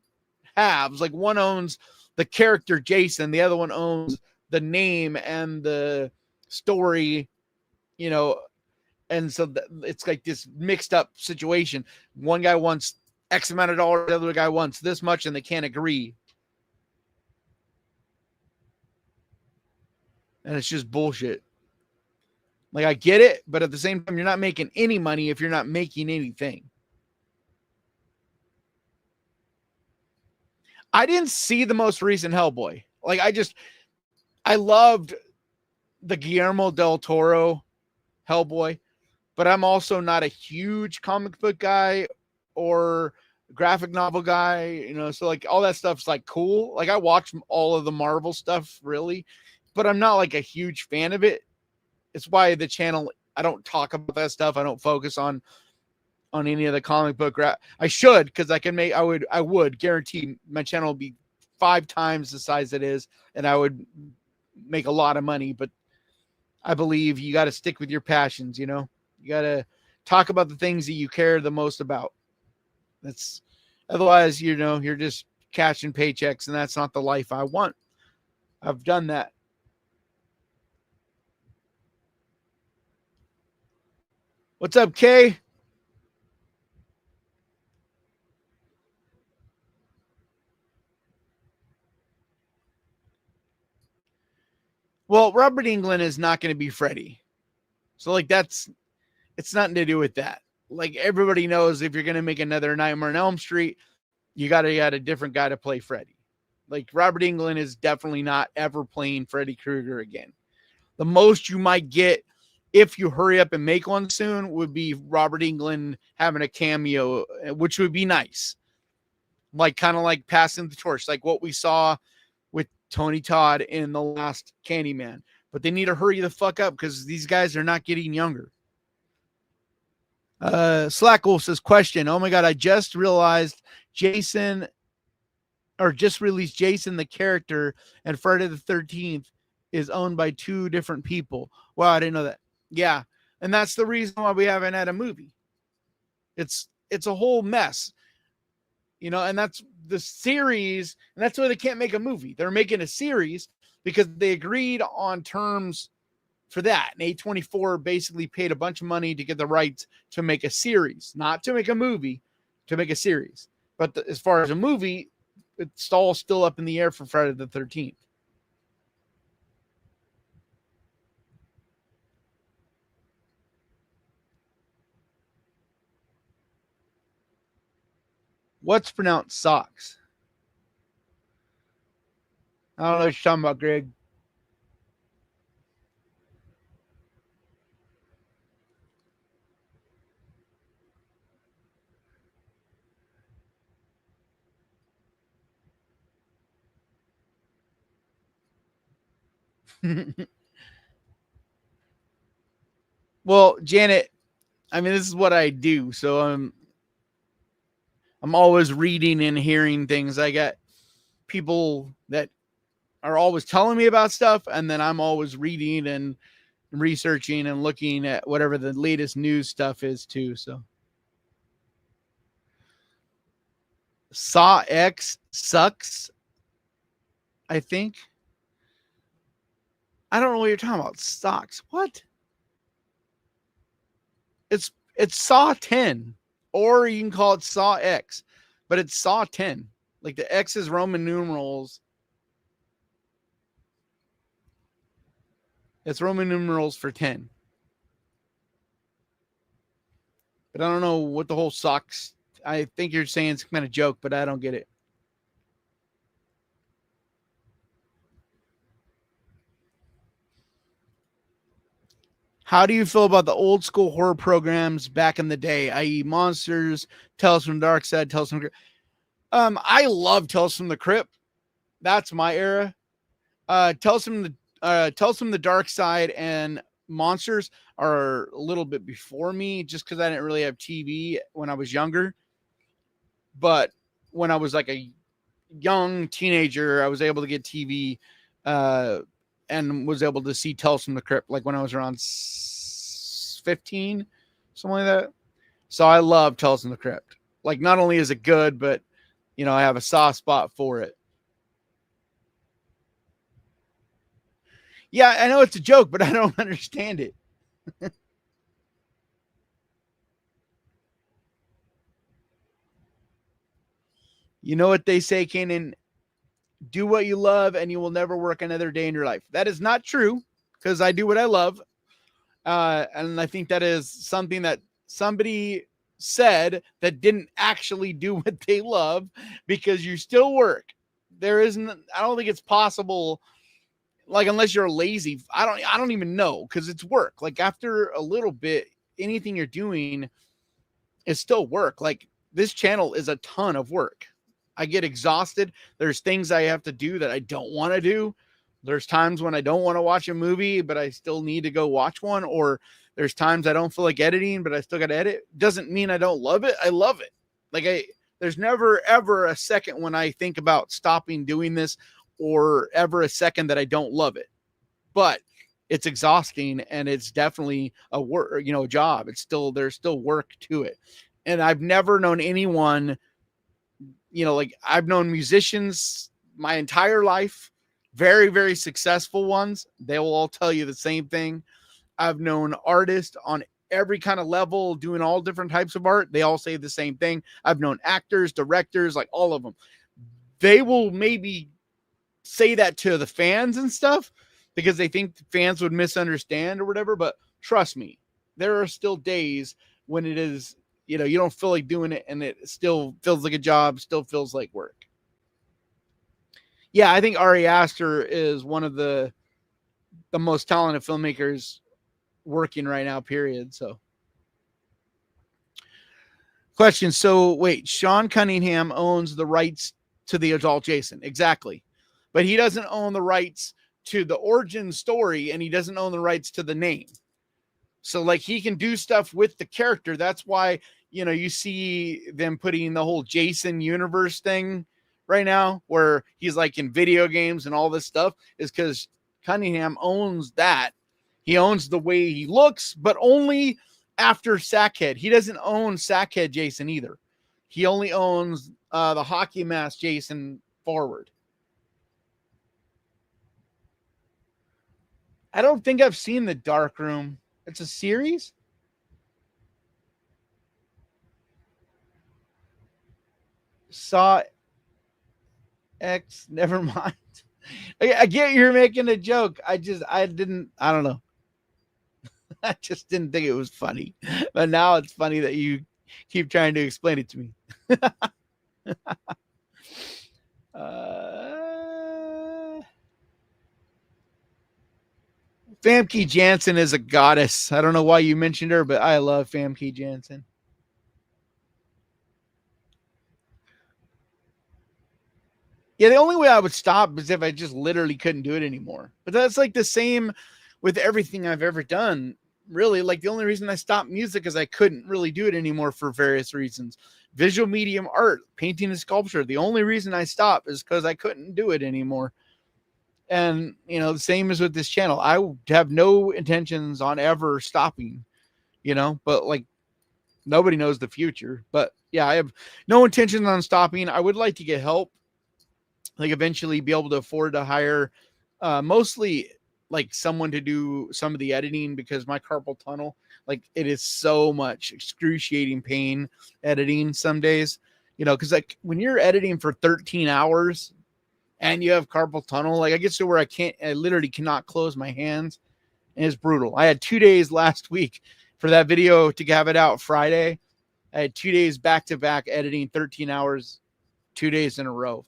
halves. Like one owns the character Jason, the other one owns the name and the story, you know. And so it's like this mixed up situation. One guy wants X amount of dollars, the other guy wants this much, and they can't agree. And it's just bullshit. Like, I get it, but at the same time, you're not making any money if you're not making anything. I didn't see the most recent Hellboy. Like, I loved the Guillermo del Toro Hellboy, but I'm also not a huge comic book guy or graphic novel guy, you know, so like all that stuff's like cool. Like I watch all of the Marvel stuff really, but I'm not like a huge fan of it. It's why the channel, I don't talk about that stuff. I don't focus on any of the comic book. I should, because I would guarantee my channel will be 5 times the size it is, and I would make a lot of money. But I believe you got to stick with your passions. You know, you got to talk about the things that you care the most about. That's otherwise, you know, you're just cashing paychecks, and that's not the life I want. I've done that. What's up, Kay? Well, Robert Englund is not going to be Freddy. So like it's nothing to do with that. Like everybody knows, if you're going to make another Nightmare on Elm Street, you got to get a different guy to play Freddy. Like Robert Englund is definitely not ever playing Freddy Krueger again. The most you might get, if you hurry up and make one soon, would be Robert Englund having a cameo, which would be nice. Like kind of like passing the torch, like what we saw with Tony Todd in the last Candyman. But they need to hurry the fuck up because these guys are not getting younger. Slackwolf says, question. Oh my God, I just realized Jason, or just released Jason the character, and Friday the 13th is owned by 2 different people. Wow, I didn't know that. Yeah, and that's the reason why we haven't had a movie. It's a whole mess, you know, and that's the series, and that's why they can't make a movie. They're making a series because they agreed on terms for that. And A24 basically paid a bunch of money to get the rights to make a series, not to make a movie, to make a series. But as far as a movie, it's all still up in the air for Friday the 13th. What's pronounced socks? I don't know what you're talking about, Greg. Well, Janet, I mean, this is what I do. So I'm always reading and hearing things. I got people that are always telling me about stuff, and then I'm always reading and researching and looking at whatever the latest news stuff is too. So Saw X sucks, I think. I don't know what you're talking about. Stocks. What? It's Saw 10, or you can call it Saw X, but it's Saw 10. Like the X is Roman numerals. It's Roman numerals for 10. But I don't know what the whole sucks. I think you're saying it's kind of joke, but I don't get it. How do you feel about the old school horror programs back in the day, i.e. Monsters, Tales from the Dark Side, Tales from the Crypt? I love Tales from the Crypt. That's my era. Tales from the Dark Side and Monsters are a little bit before me, just because I didn't really have TV when I was younger. But when I was like a young teenager, I was able to get TV and was able to see Tales from the Crypt like when I was around 15, something like that. So I love Tales from the Crypt. Like, not only is it good, but, you know, I have a soft spot for it. Yeah, I know it's a joke, but I don't understand it. You know what they say, Kanan? Do what you love and you will never work another day in your life. That is not true, because I do what I love. And I think that is something that somebody said that didn't actually do what they love, because you still work. There isn't, I don't think it's possible, like, unless you're lazy. I don't even know, because it's work. Like, after a little bit, anything you're doing is still work. Like, this channel is a ton of work. I get exhausted. There's things I have to do that I don't want to do. There's times when I don't want to watch a movie, but I still need to go watch one. Or there's times I don't feel like editing, but I still got to edit. Doesn't mean I don't love it. I love it. Like, there's never, ever a second when I think about stopping doing this, or ever a second that I don't love it. But it's exhausting, and it's definitely a work, you know, a job. It's still, there's still work to it. And I've never known anyone, you know, like, I've known musicians my entire life, very, very successful ones. They will all tell you the same thing. I've known artists on every kind of level doing all different types of art. They all say the same thing. I've known actors, directors, like all of them. They will maybe say that to the fans and stuff because they think fans would misunderstand or whatever. But trust me, there are still days when it is, you know, you don't feel like doing it, and it still feels like a job, still feels like work. Yeah, I think Ari Aster is one of the most talented filmmakers working right now, period. So, question. So, wait, Sean Cunningham owns the rights to the adult Jason. Exactly. But he doesn't own the rights to the origin story, and he doesn't own the rights to the name. So, like, he can do stuff with the character. That's why, you know, you see them putting the whole Jason universe thing right now, where he's like in video games and all this stuff, is because Cunningham owns that. He owns the way he looks, but only after Sackhead. He doesn't own Sackhead Jason either. He only owns the hockey mask Jason forward. I don't think I've seen The Dark Room. It's a series? Saw X, never mind. I get you're making a joke. I don't know. I just didn't think it was funny. But now it's funny that you keep trying to explain it to me. Famke Janssen is a goddess. I don't know why you mentioned her, but I love Famke Janssen. Yeah, the only way I would stop is if I just literally couldn't do it anymore. But that's like the same with everything I've ever done. Really, like, the only reason I stopped music is I couldn't really do it anymore for various reasons. Visual medium art, painting and sculpture. The only reason I stopped is because I couldn't do it anymore. And, the same as with this channel. I have no intentions on ever stopping, but like nobody knows the future. But yeah, I have no intention on stopping. I would like to get help, like eventually be able to afford to hire mostly like someone to do some of the editing, because my carpal tunnel, like it is so much excruciating pain editing some days, because like when you're editing for 13 hours and you have carpal tunnel, like I get to where I literally cannot close my hands, and it's brutal. I had 2 days last week for that video to have it out Friday. I had 2 days back to back editing 13 hours, 2 days in a row.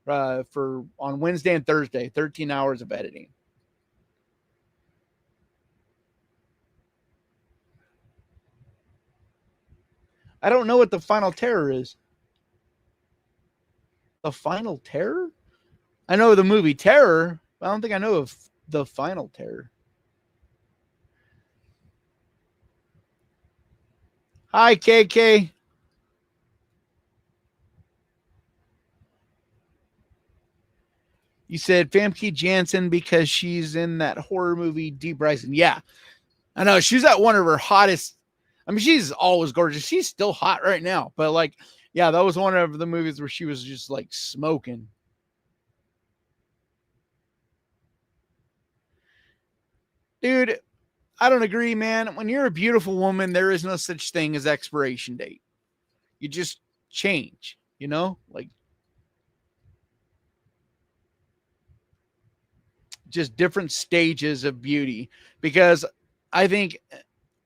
For on Wednesday and Thursday, 13 hours of editing. I don't know what the Final Terror is. The Final Terror? I know the movie Terror, but I don't think I know of the Final Terror. Hi, KK. You said Famke Janssen because she's in that horror movie Deep Rising. Yeah, I know. She's at one of her hottest. I mean, she's always gorgeous. She's still hot right now. But like, yeah, that was one of the movies where she was just like smoking. Dude, I don't agree, man. When you're a beautiful woman, there is no such thing as expiration date. You just change, like just different stages of beauty. Because I think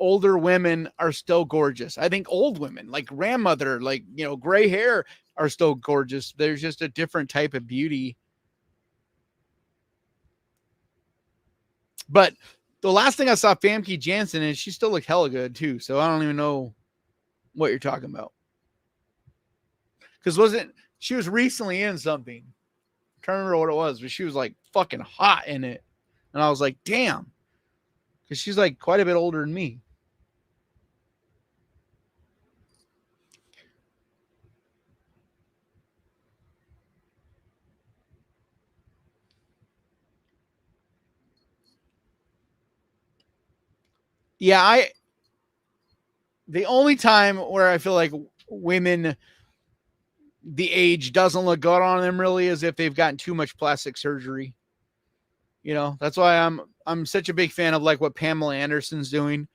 older women are still gorgeous. I think old women, like grandmother, like, gray hair, are still gorgeous. There's just a different type of beauty. But the last thing I saw Famke Janssen in, she still looked hella good too. So I don't even know what you're talking about. Because she was recently in something. I'm trying to remember what it was, but she was like fucking hot in it. And I was like, damn. Because she's like quite a bit older than me. Yeah, the only time where I feel like women, the age doesn't look good on them really is if they've gotten too much plastic surgery. That's why I'm such a big fan of like what Pamela Anderson's doing,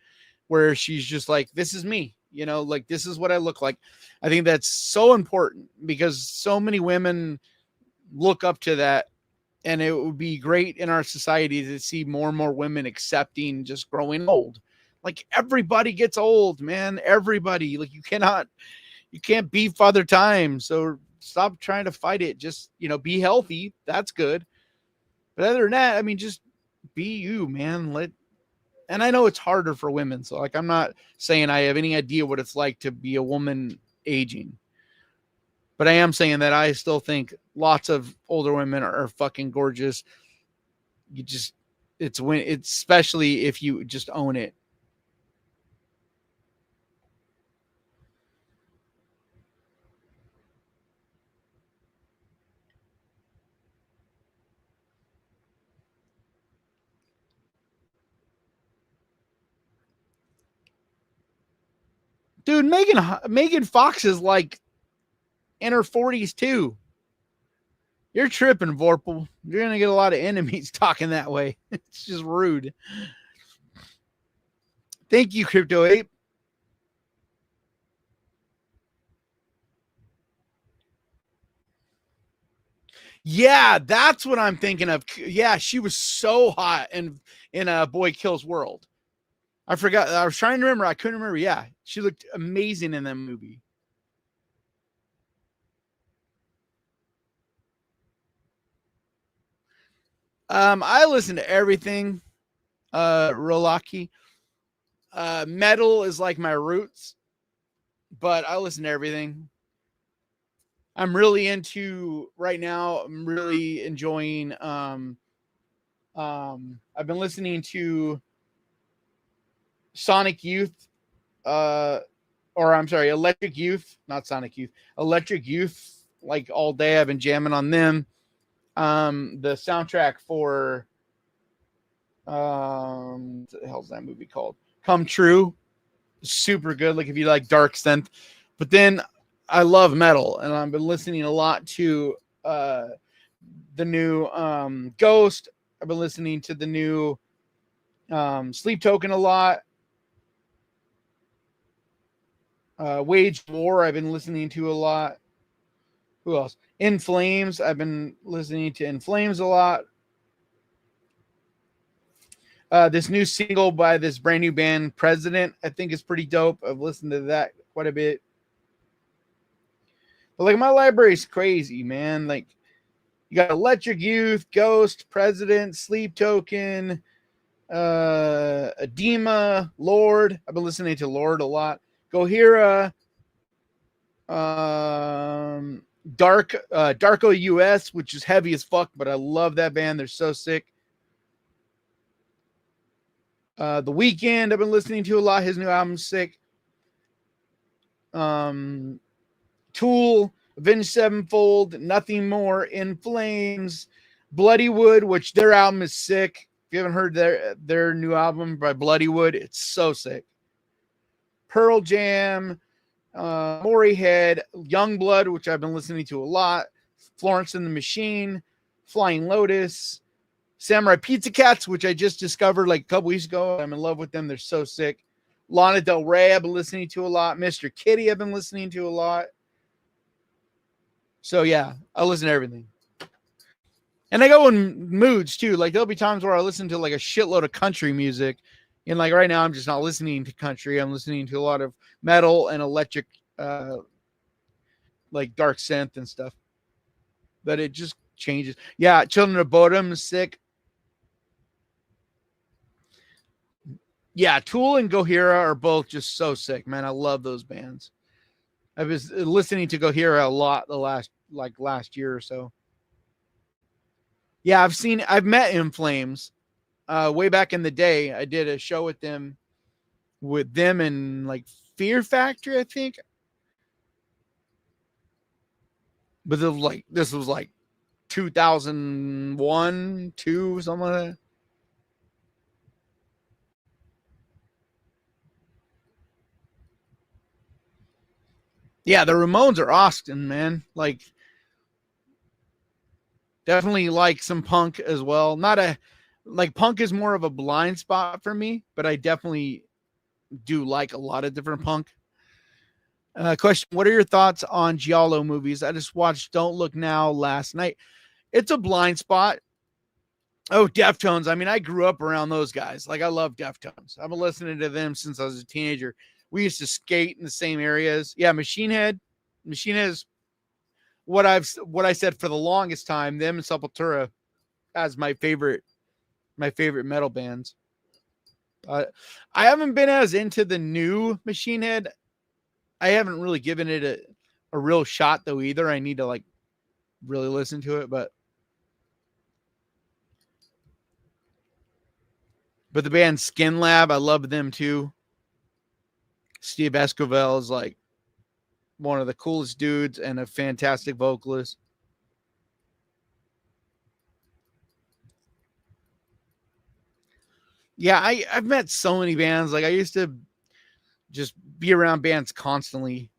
where she's just like, this is me, like this is what I look like. I think that's so important because so many women look up to that. And it would be great in our society to see more and more women accepting just growing old. Like everybody gets old, man. Everybody. Like you can't beat Father Time. So stop trying to fight it. Just, be healthy. That's good. But other than that, I mean, just be you, man. And I know it's harder for women. So like, I'm not saying I have any idea what it's like to be a woman aging. But I am saying that I still think lots of older women are fucking gorgeous. It's especially if you just own it. Dude, Megan Fox is like in her 40s too. You're tripping, Vorpal. You're gonna get a lot of enemies talking that way. It's just rude. Thank you, Crypto Ape. Yeah, that's what I'm thinking of. Yeah, she was so hot in a Boy Kills World. I forgot. I was trying to remember. I couldn't remember. Yeah, she looked amazing in that movie. I listen to everything. Rolaki. Metal is like my roots, but I listen to everything. I'm really into right now. I'm really enjoying. I've been listening to Sonic Youth, or I'm sorry, Electric Youth, not Sonic Youth, Electric Youth. Like all day, I've been jamming on them. The soundtrack for what the hell's that movie called? Come True. Super good. Like if you like dark synth. But then I love metal, and I've been listening a lot to the new Ghost. I've been listening to the new Sleep Token a lot. Wage War I've been listening to a lot. Who else? In Flames. I've been listening to In Flames a lot. This new single by this brand new band, President, I think is pretty dope. I've listened to that quite a bit. But like my library is crazy, man. Like you got Electric Youth, Ghost, President, Sleep Token, Edema, Lord. I've been listening to Lord a lot. Gojira, Darko US, which is heavy as fuck, but I love that band. They're so sick. The Weeknd I've been listening to a lot. His new album's sick. Tool, Avenged Sevenfold, Nothing More, In Flames, Bloodywood, which their album is sick. If you haven't heard their new album by Bloodywood, it's so sick. Pearl Jam, Maury Head, Youngblood, which I've been listening to a lot. Florence and the Machine, Flying Lotus, Samurai Pizza Cats, which I just discovered like a couple weeks ago. I'm in love with them. They're so sick. Lana Del Rey, I've been listening to a lot. Mr. Kitty, I've been listening to a lot. So yeah, I listen to everything. And I go in moods too. Like there'll be times where I listen to like a shitload of country music. And like right now, I'm just not listening to country. I'm listening to a lot of metal and electric, like dark synth and stuff. But it just changes. Yeah, Children of Bodom is sick. Yeah, Tool and Gojira are both just so sick, man. I love those bands. I was listening to Gojira a lot the last year or so. Yeah, I've met In Flames way back in the day. I did a show with them and like Fear Factory, I think. But this was like 2001, 2, something like that. Yeah, the Ramones are awesome, man. Like, definitely like some punk as well. Like punk is more of a blind spot for me, but I definitely do like a lot of different punk. Question: what are your thoughts on Giallo movies? I just watched Don't Look Now last night. It's a blind spot. Oh, Deftones. I mean, I grew up around those guys. Like, I love Deftones. I've been listening to them since I was a teenager. We used to skate in the same areas. Yeah, Machine Head is what I said for the longest time. Them and Sepultura as my favorite metal bands. I haven't been as into the new Machine Head. I haven't really given it a real shot though either. I need to like really listen to it, but the band Skin Lab, I love them too. Steve Esquivel is like one of the coolest dudes and a fantastic vocalist. Yeah, I've met so many bands. Like I used to just be around bands constantly.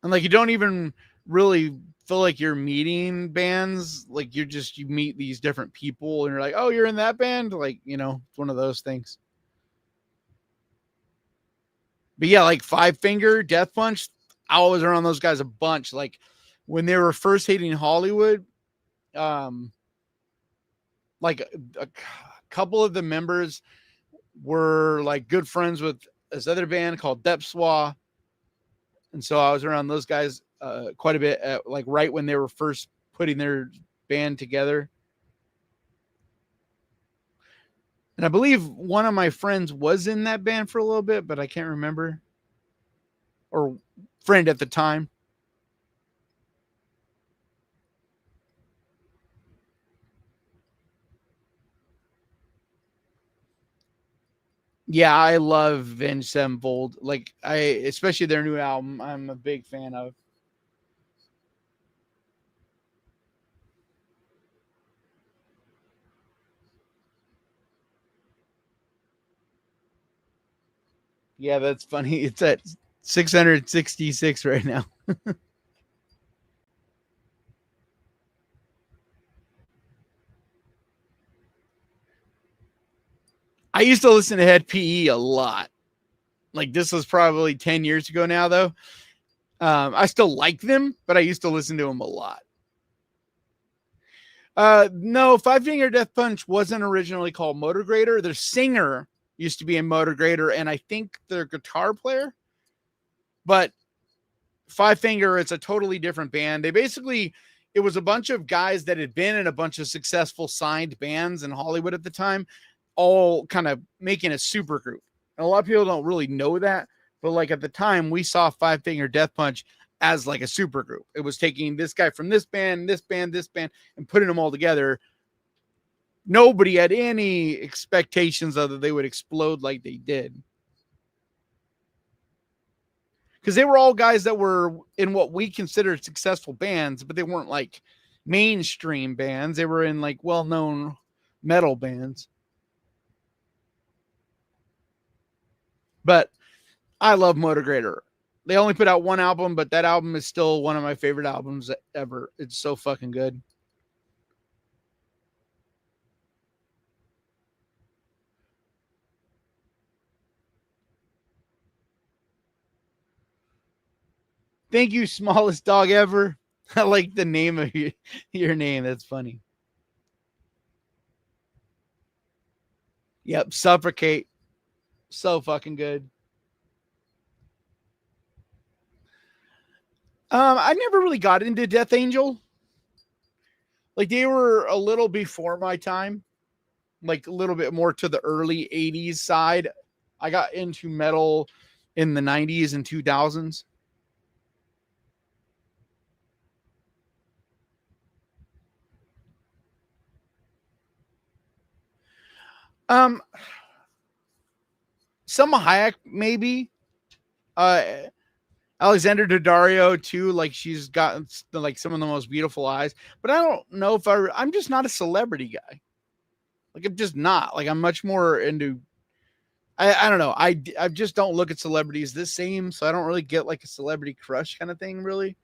And like you don't even really feel like you're meeting bands. Like you meet these different people and you're like, oh, you're in that band? Like, it's one of those things. But yeah, like Five Finger, Death Punch, I was around those guys a bunch. Like when they were first hitting Hollywood, like a couple of the members were like good friends with this other band called Depswa. And so I was around those guys quite a bit at, like right when they were first putting their band together. And I believe one of my friends was in that band for a little bit, but I can't remember. Or friend at the time. Yeah, I love Avenged Sevenfold. Like especially their new album, I'm a big fan of. Yeah, that's funny. It's at 666 right now. I used to listen to Head PE a lot. Like this was probably 10 years ago now, though. I still like them, but I used to listen to them a lot. No, Five Finger Death Punch wasn't originally called Motor Grader. Their singer used to be in Motor Grader, and I think their guitar player. But Five Finger, it's a totally different band. They basically, it was a bunch of guys that had been in a bunch of successful signed bands in Hollywood at the time, all kind of making a super group. And a lot of people don't really know that, but like at the time, we saw Five Finger Death Punch as like a super group. It was taking this guy from this band, this band, this band, and putting them all together. Nobody had any expectations of that they would explode like they did. Because they were all guys that were in what we considered successful bands, but they weren't like mainstream bands. They were in like well-known metal bands. But I love Motor Grader. They only put out one album, but that album is still one of my favorite albums ever. It's so fucking good. Thank you, smallest dog ever. I like the name of your name. That's funny. Yep, Suffocate. So fucking good. I never really got into Death Angel. Like they were a little before my time, like a little bit more to the early 80s side. I got into metal in the 90s and 2000s. Um, Selma Hayek, maybe. Uh, Alexander Daddario too. Like she's got like some of the most beautiful eyes, but I don't know if I'm just not a celebrity guy. Like I'm just not. Like I'm much more into. I don't know. I just don't look at celebrities the same, so I don't really get like a celebrity crush kind of thing. Really,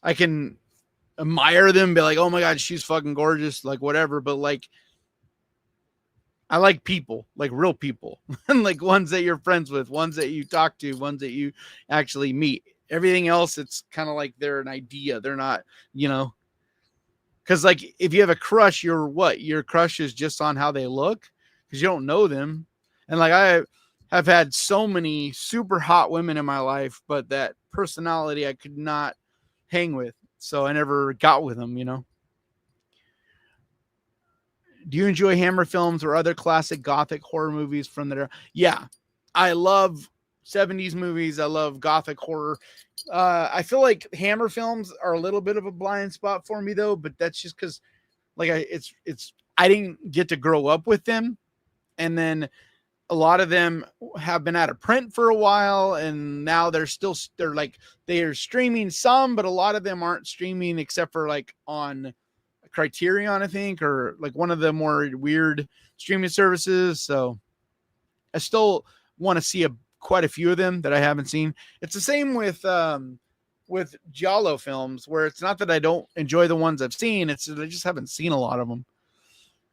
I can admire them, be like, oh my god, she's fucking gorgeous, like whatever. But like I like people, like real people, and like ones that you're friends with, ones that you talk to, ones that you actually meet. Everything else, it's kind of like they're an idea. They're not, you know, because like if you have a crush, your crush is just on how they look because you don't know them. And like I have had so many super hot women in my life, but that personality I could not hang with, so I never got with them. You know. Do you enjoy Hammer films or other classic gothic horror movies from there? Yeah, I love 70s movies. I love gothic horror. I feel like Hammer films are a little bit of a blind spot for me though, but that's just because like it's I didn't get to grow up with them, and then a lot of them have been out of print for a while, and now they're like they are streaming some, but a lot of them aren't streaming except for like on Criterion, I think, or like one of the more weird streaming services. So I still want to see quite a few of them that I haven't seen. It's the same with Giallo films, where it's not that I don't enjoy the ones I've seen, it's that I just haven't seen a lot of them.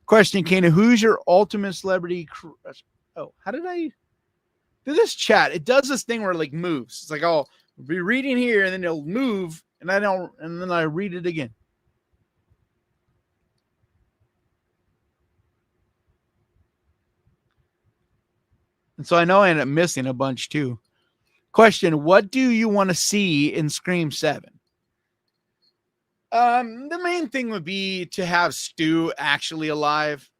Question, Kana, who's your ultimate celebrity crush? Oh, how did I do this chat? It does this thing where it like moves. It's like I'll be reading here and then it'll move and then I read it again. And so I know I end up missing a bunch too. Question, what do you want to see in Scream 7? The main thing would be to have Stu actually alive.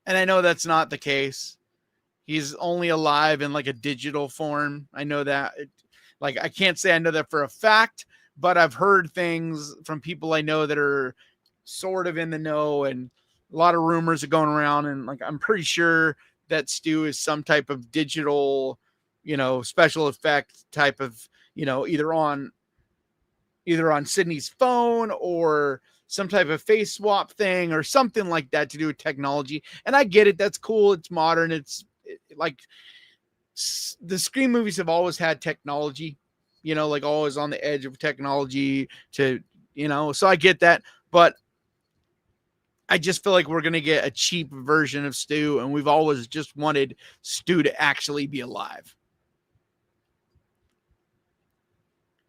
And I know that's not the case. He's only alive in like a digital form. I know that. Like I can't say I know that for a fact, but I've heard things from people I know that are sort of in the know, and a lot of rumors are going around, and like I'm pretty sure that Stu is some type of digital, special effect type of, either on Sydney's phone or some type of face swap thing or something like that to do with technology. And I get it. That's cool. It's modern. Like the Scream movies have always had technology, like always on the edge of technology to, so I get that. But I just feel like we're going to get a cheap version of Stu, and we've always just wanted Stu to actually be alive.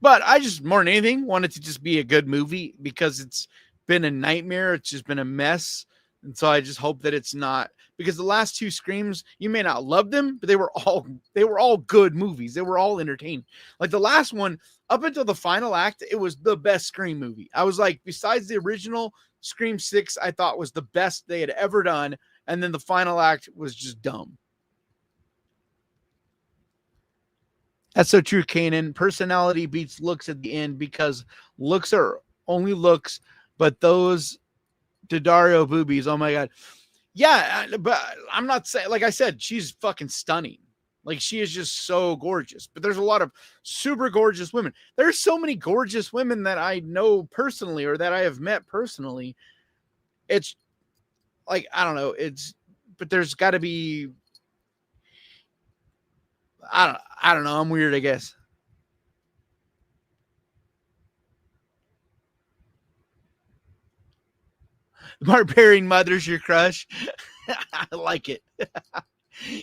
But I just, more than anything, wanted to just be a good movie because it's been a nightmare. It's just been a mess. And so I just hope that it's not, because the last two Screams, you may not love them, but they were all good movies. They were all entertaining. Like the last one, up until the final act, it was the best Scream movie. I was like, besides the original Scream 6, I thought was the best they had ever done. And then the final act was just dumb. That's so true, Kanan. Personality beats looks at the end because looks are only looks, but those Daddario boobies, oh my God. Yeah, but I'm not saying, like I said, she's fucking stunning. Like she is just so gorgeous. But there's a lot of super gorgeous women. There's so many gorgeous women that I know personally or that I have met personally. It's like, I don't know. But there's got to be, I don't know. I'm weird, I guess. Barbarian mother's your crush. I like it.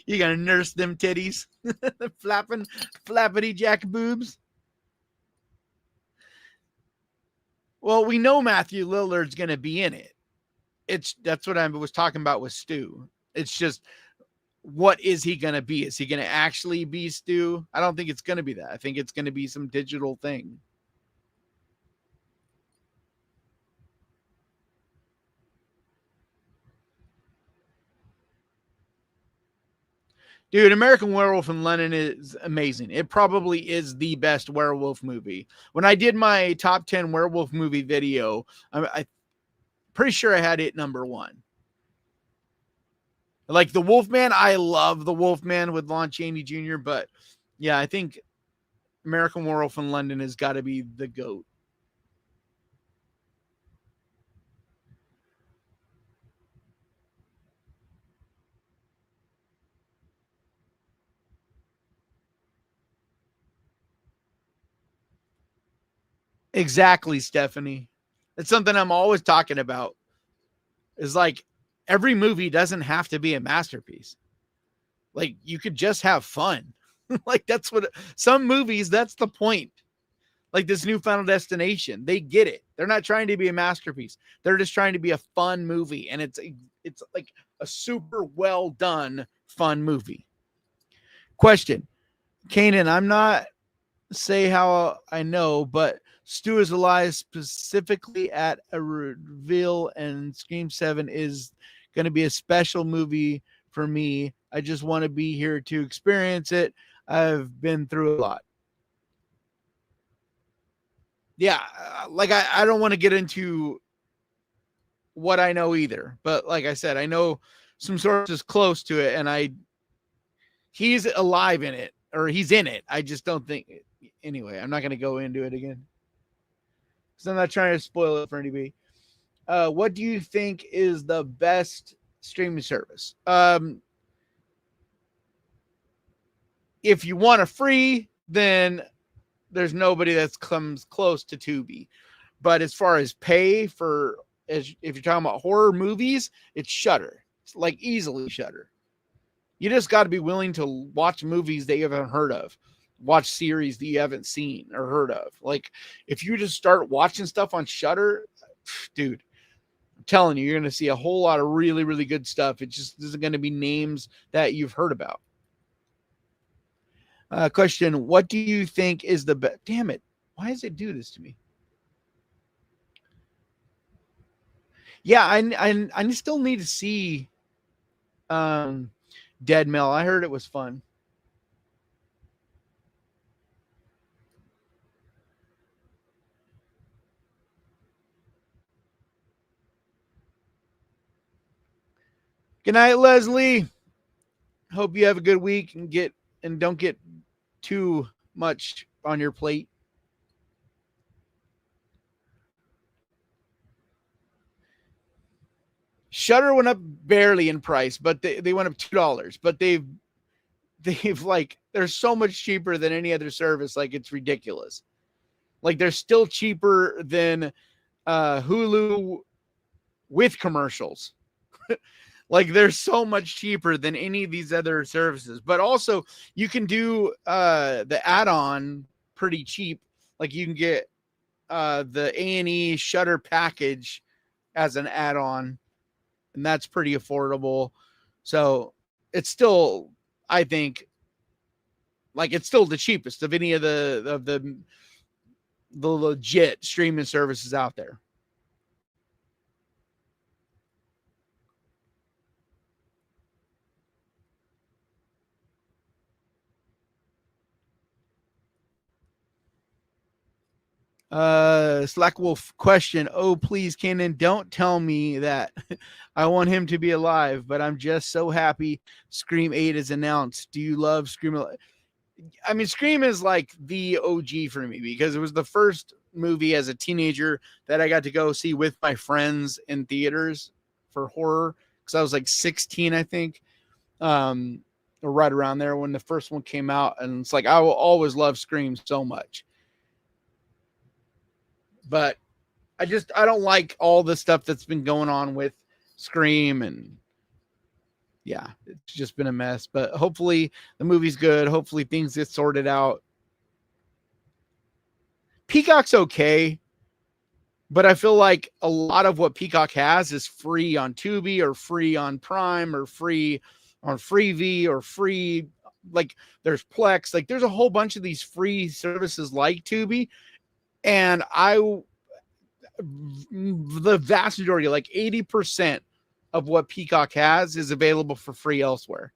You gotta nurse them titties, flappity jack boobs. Well, we know Matthew Lillard's gonna be in it. That's what I was talking about with Stu. It's just, what is he gonna be? Is he gonna actually be Stu? I don't think it's gonna be that. I think it's gonna be some digital thing. Dude, American Werewolf in London is amazing. It probably is the best werewolf movie. When I did my top 10 werewolf movie video, I'm pretty sure I had it number 1. Like the Wolfman, I love the Wolfman with Lon Chaney Jr., but yeah, I think American Werewolf in London has got to be the GOAT. Exactly, Stephanie. It's something I'm always talking about. Is like every movie doesn't have to be a masterpiece. Like you could just have fun. Like that's what some movies, that's the point. Like this new Final Destination, they get it. They're not trying to be a masterpiece. They're just trying to be a fun movie, and it's like a super well done fun movie. Question, Kanan, I'm not say how I know, but Stu is alive specifically at a reveal, and Scream 7 is going to be a special movie for me. I just want to be here to experience it. I've been through a lot. Yeah, like I don't want to get into what I know either, but like I said, I know some sources close to it, and he's alive in it, or he's in it. I just don't think. Anyway, I'm not going to go into it again because I'm not trying to spoil it for anybody. What do you think is the best streaming service? If you want a free, then there's nobody that comes close to Tubi. But as far as pay for, if you're talking about horror movies, it's Shudder. It's like easily Shudder. You just got to be willing to watch movies that you haven't heard of, watch series that you haven't seen or heard of. Like if you just start watching stuff on Shudder, dude, I'm telling you, you're going to see a whole lot of really, really good stuff. It just isn't going to be names that you've heard about. Question, what do you think is the best? Damn it. Why does it do this to me? Yeah, I still need to see Dead Mill. I heard it was fun. Good night, Leslie. Hope you have a good week and don't get too much on your plate. Shudder went up barely in price, but they went up $2. But they've like, they're so much cheaper than any other service. Like, it's ridiculous. Like, they're still cheaper than Hulu with commercials. Like, they're so much cheaper than any of these other services. But also, you can do the add-on pretty cheap. Like, you can get the A&E Shudder package as an add-on, and that's pretty affordable. So it's still, I think, like, it's still the cheapest of any of the legit streaming services out there. Slack Wolf question. Oh, please, Kenan, don't tell me that I want him to be alive, but I'm just so happy Scream 8 is announced. Do you love Scream? I mean, Scream is like the OG for me because it was the first movie as a teenager that I got to go see with my friends in theaters for horror. Cause I was like 16, I think. Or right around there when the first one came out. And it's like, I will always love Scream so much. But I don't like all the stuff that's been going on with Scream, and yeah, it's just been a mess. But hopefully the movie's good. Hopefully things get sorted out. Peacock's okay, but I feel like a lot of what Peacock has is free on Tubi or free on Prime or free on Freevee or free. Like, there's Plex. Like, there's a whole bunch of these free services like Tubi. And the vast majority, like 80% of what Peacock has is available for free elsewhere.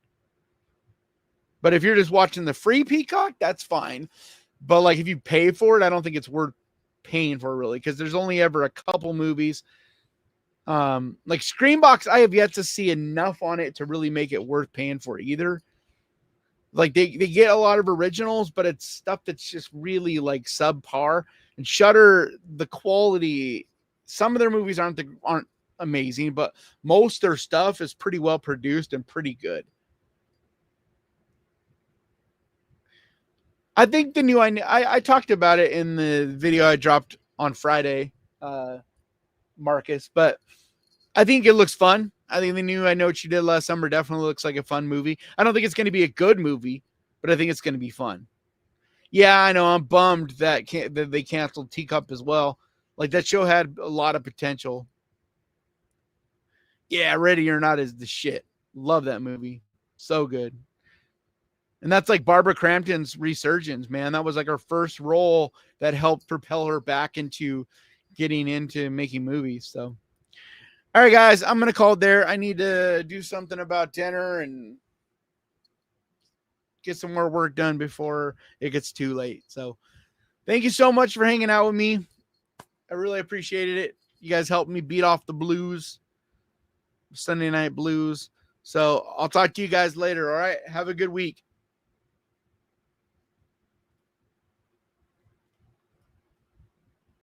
But if you're just watching the free Peacock, that's fine. But like, if you pay for it, I don't think it's worth paying for, really, because there's only ever a couple movies. Like Screambox, I have yet to see enough on it to really make it worth paying for either. Like, they get a lot of originals, but it's stuff that's just really like subpar. And Shudder, the quality, some of their movies aren't amazing, but most their stuff is pretty well produced and pretty good. I think the new, I talked about it in the video I dropped on Friday, Marcus, but I think it looks fun. I think the new I Know What You Did Last Summer definitely looks like a fun movie. I don't think it's going to be a good movie, but I think it's going to be fun. Yeah, I know. I'm bummed that they canceled Teacup as well. Like, that show had a lot of potential. Yeah, Ready or Not is the shit. Love that movie. So good. And that's like Barbara Crampton's resurgence, man. That was like her first role that helped propel her back into getting into making movies. So, all right, guys, I'm going to call it there. I need to do something about dinner and get some more work done before it gets too late. So thank you so much for hanging out with me. I really appreciated it. You guys helped me beat off the blues, Sunday night blues. So I'll talk to you guys later. All right. Have a good week.